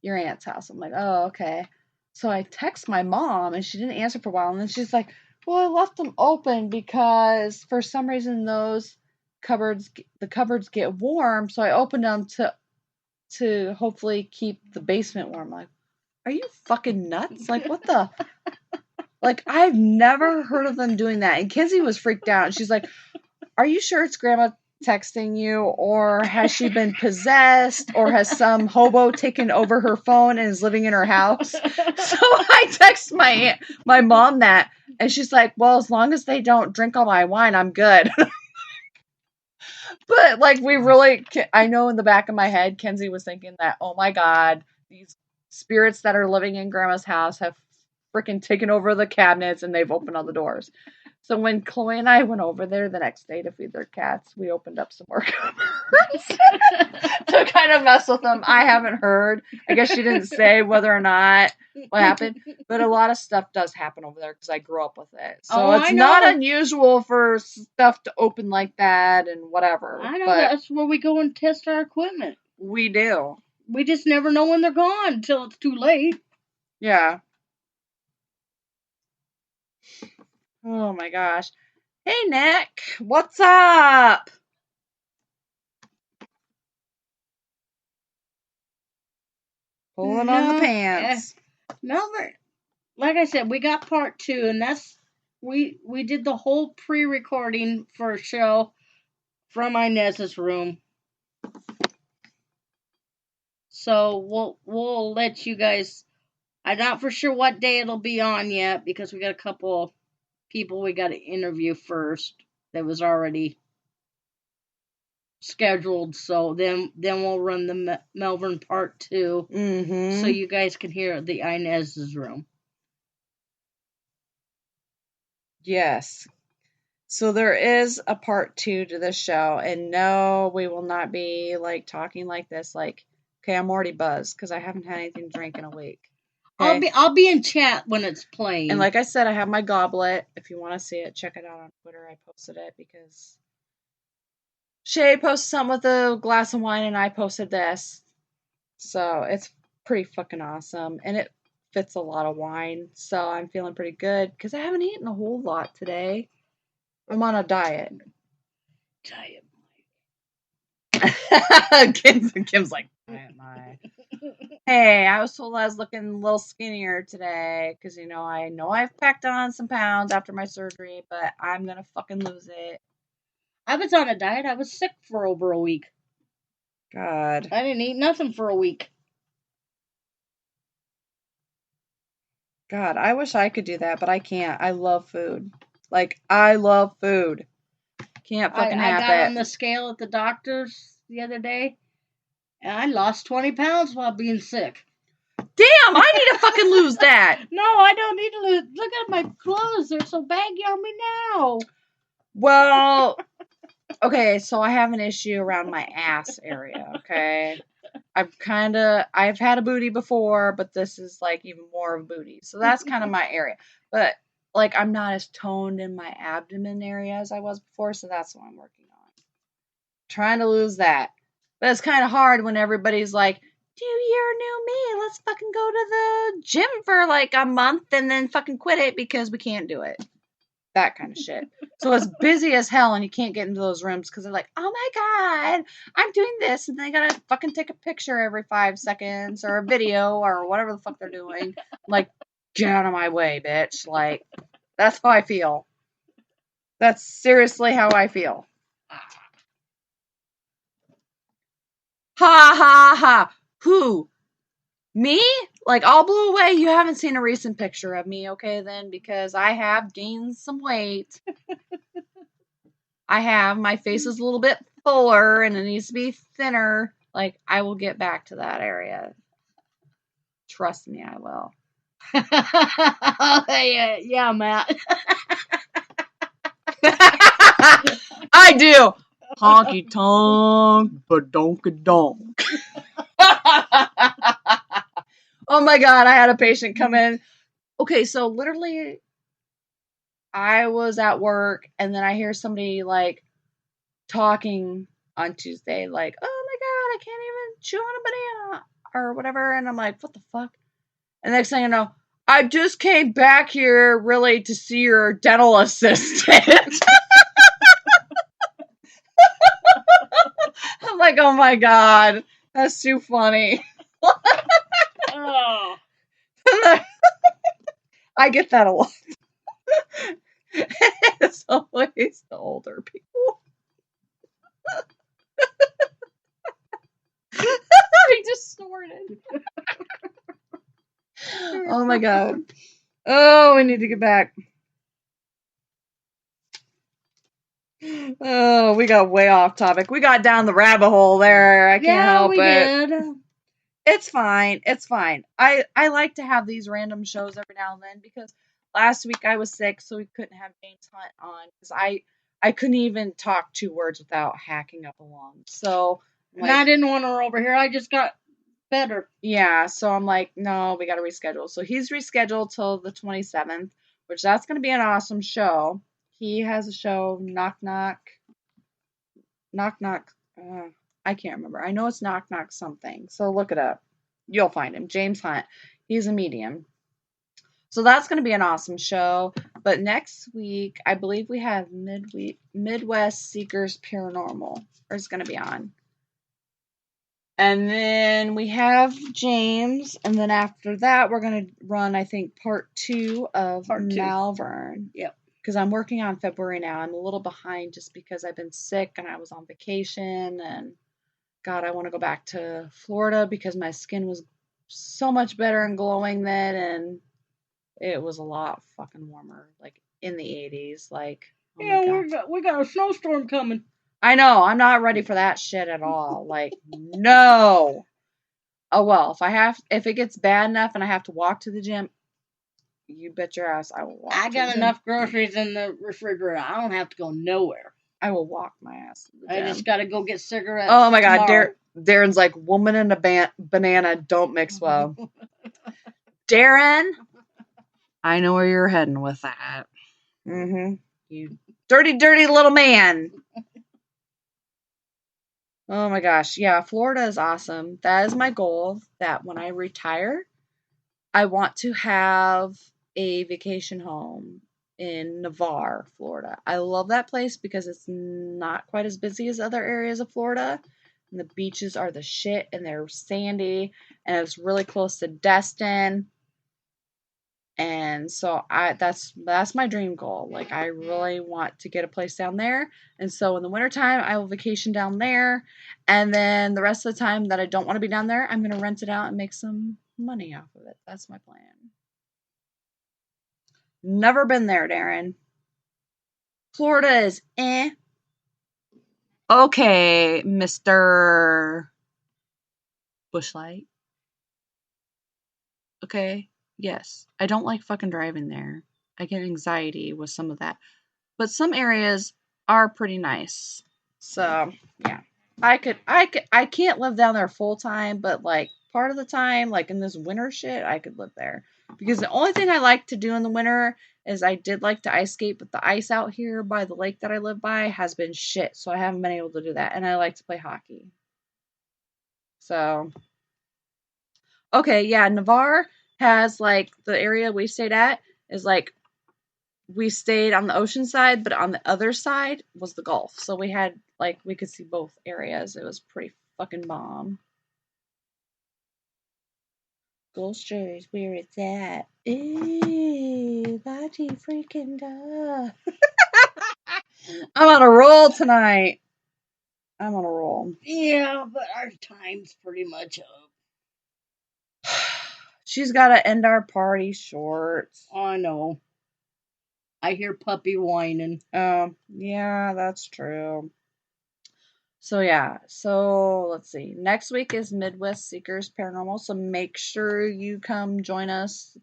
your aunt's house. I'm like, oh, okay. So I text my mom, and she didn't answer for a while, and then she's like, well, I left them open because for some reason the cupboards get warm, so I opened them to hopefully keep the basement warm. I'm like, are you fucking nuts? What the? I've never heard of them doing that. And Kinsey was freaked out. And she's like, are you sure it's Grandma texting you? Or has she been possessed? Or has some hobo taken over her phone and is living in her house? So I text my mom that. And she's like, well, as long as they don't drink all my wine, I'm good. But, like, we really, I know in the back of my head, Kenzie was thinking that, oh my God, these spirits that are living in Grandma's house have freaking taken over the cabinets and they've opened all the doors. So when Chloe and I went over there the next day to feed their cats, we opened up some more cupboards to kind of mess with them. I haven't heard. I guess she didn't say whether or not what happened, but a lot of stuff does happen over there because I grew up with it. So it's not unusual for stuff to open like that and whatever. I know, that's where we go and test our equipment. We do. We just never know when they're gone until it's too late. Yeah. Oh my gosh. Hey, Nick. What's up? Pulling on the pants. Malvern, like I said, we got part 2, and that's we did the whole pre-recording for a show from Inez's room. So we'll let you guys. I'm not for sure what day it'll be on yet because we got a couple people we got to interview first that was already scheduled. So then we'll run the Malvern part 2, so you guys can hear the Inez's room. Yes. So there is a part 2 to this show, and no, we will not be like talking like this. Like, okay, I'm already buzzed because I haven't had anything to drink in a week. Okay? I'll be in chat when it's playing. And like I said, I have my goblet. If you want to see it, check it out on Twitter. I posted it because Shay posted something with a glass of wine, and I posted this. So it's pretty fucking awesome, and it fits a lot of wine. So I'm feeling pretty good because I haven't eaten a whole lot today. I'm on a diet. Kim's like, my. Hey, I was told I was looking a little skinnier today because, I know I've packed on some pounds after my surgery, but I'm going to fucking lose it. I was on a diet. I was sick for over a week. God. I didn't eat nothing for a week. God, I wish I could do that, but I can't. I love food. Like, I love food. Can't fucking have it. I got on the scale at the doctor's the other day, and I lost 20 pounds while being sick. Damn, I need to fucking lose that. No, I don't need to lose. Look at my clothes. They're so baggy on me now. Well, okay, so I have an issue around my ass area, okay? I've had a booty before, but this is like even more of a booty. So that's kind of my area. But like I'm not as toned in my abdomen area as I was before, so that's what I'm working on. Trying to lose that. But it's kind of hard when everybody's like, do your new me. Let's fucking go to the gym for like a month and then fucking quit it because we can't do it. That kind of shit. So it's busy as hell and you can't get into those rooms because they're like, oh my God, I'm doing this. And they gotta fucking take a picture every 5 seconds or a video or whatever the fuck they're doing. Like, get out of my way, bitch. Like, that's how I feel. That's seriously how I feel. Ha ha ha. Who? Me? Like, all blew away. You haven't seen a recent picture of me, okay, then? Because I have gained some weight. I have. My face is a little bit fuller, and it needs to be thinner. Like, I will get back to that area. Trust me, I will. Yeah, Matt. I do. Honky tonk, badonka donk. Oh my God, I had a patient come in. Okay, so literally, I was at work, and then I hear somebody, like, talking on Tuesday, like, oh my God, I can't even chew on a banana, or whatever, and I'm like, what the fuck? And next thing you know, I just came back here, really, to see your dental assistant. I'm like, oh my God, that's too funny. Oh. I get that a lot. It's always the older people. I just snorted. Oh my God. Oh, we need to get back. Oh, we got way off topic. We got down the rabbit hole there. I can't help it. Did. It's fine. It's fine. I like to have these random shows every now and then because last week I was sick, so we couldn't have James Hunt on because I couldn't even talk 2 words without hacking up a lung. So And I didn't want her over here. I just got better. Yeah, so I'm like, no, we got to reschedule. So he's rescheduled till the 27th, which that's going to be an awesome show. He has a show, Knock Knock. I can't remember. I know it's Knock Knock something. So look it up. You'll find him. James Hunt. He's a medium. So that's going to be an awesome show. But next week, I believe we have Midwest Seekers Paranormal is going to be on. And then we have James, and then after that, we're going to run, I think, part 2 of Malvern. Yep. Because I'm working on February now. I'm a little behind just because I've been sick and I was on vacation. And, God, I want to go back to Florida because my skin was so much better and glowing then. And it was a lot fucking warmer, like in the 80s. Like, oh yeah, we got a snowstorm coming. I know, I'm not ready for that shit at all. Like, no. Oh well, if it gets bad enough and I have to walk to the gym, you bet your ass I will walk. I got enough groceries in the refrigerator. I don't have to go nowhere. I will walk my ass to the gym. I just gotta go get cigarettes. Oh my God, tomorrow. Darren's like, woman and a banana don't mix well. Darren, I know where you're heading with that. Mm-hmm. You dirty, dirty little man. Oh my gosh. Yeah, Florida is awesome. That is my goal, that when I retire, I want to have a vacation home in Navarre, Florida. I love that place because it's not quite as busy as other areas of Florida. And the beaches are the shit and they're sandy and it's really close to Destin. And so that's my dream goal. Like, I really want to get a place down there. And so in the wintertime, I will vacation down there. And then the rest of the time that I don't want to be down there, I'm going to rent it out and make some money off of it. That's my plan. Never been there, Darren. Florida is eh. Okay, Mr. Bushlight. Okay. Yes, I don't like fucking driving there. I get anxiety with some of that. But some areas are pretty nice. So, yeah. I can't live down there full time, but like part of the time, like in this winter shit, I could live there. Because the only thing I like to do in the winter is I did like to ice skate, but the ice out here by the lake that I live by has been shit, so I haven't been able to do that. And I like to play hockey. So, okay, yeah, Navarre has, like, the area we stayed at is, like, we stayed on the ocean side, but on the other side was the Gulf. So we had, like, we could see both areas. It was pretty fucking bomb. Gulf Shores, where it's at. Ooh, Lottie freaking duh. I'm on a roll tonight. I'm on a roll. Yeah, but our time's pretty much up. She's got to end our party short. I know. I hear puppy whining. Yeah, that's true. So, yeah. So, let's see. Next week is Midwest Seekers Paranormal. So, make sure you come join us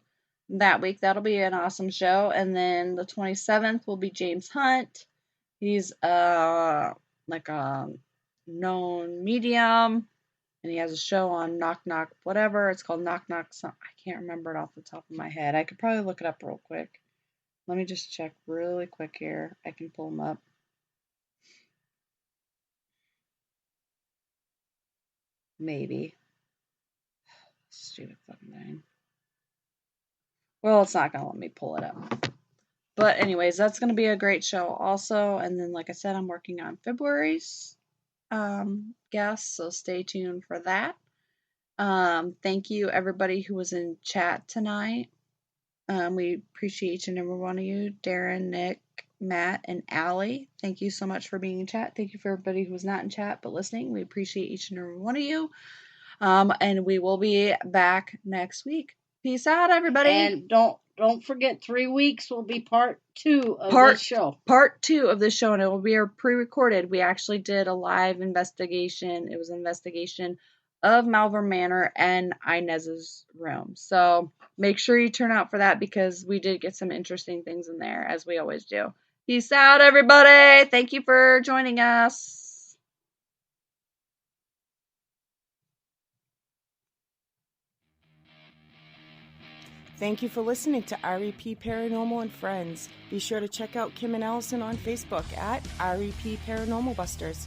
that week. That'll be an awesome show. And then the 27th will be James Hunt. He's like a known medium. And he has a show on Knock Knock whatever. It's called Knock Knock. I can't remember it off the top of my head. I could probably look it up real quick. Let me just check really quick here. I can pull them up. Maybe. Stupid fucking thing. Well, it's not going to let me pull it up. But anyways, that's going to be a great show also. And then, like I said, I'm working on February's guests, so stay tuned for that. Thank you, everybody who was in chat tonight. We appreciate each and every one of you. Darren, Nick, Matt, and Allie. Thank you so much for being in chat. Thank you for everybody who was not in chat but listening. We appreciate each and every one of you. And we will be back next week. Peace out, everybody. And don't don't forget 3 weeks will be part 2 of this show. Part 2 of this show, and it will be pre-recorded. We actually did a live investigation. It was an investigation of Malvern Manor and Inez's room. So make sure you turn out for that because we did get some interesting things in there, as we always do. Peace out, everybody. Thank you for joining us. Thank you for listening to REP Paranormal and Friends. Be sure to check out Kim and Allison on Facebook at REP Paranormal Busters.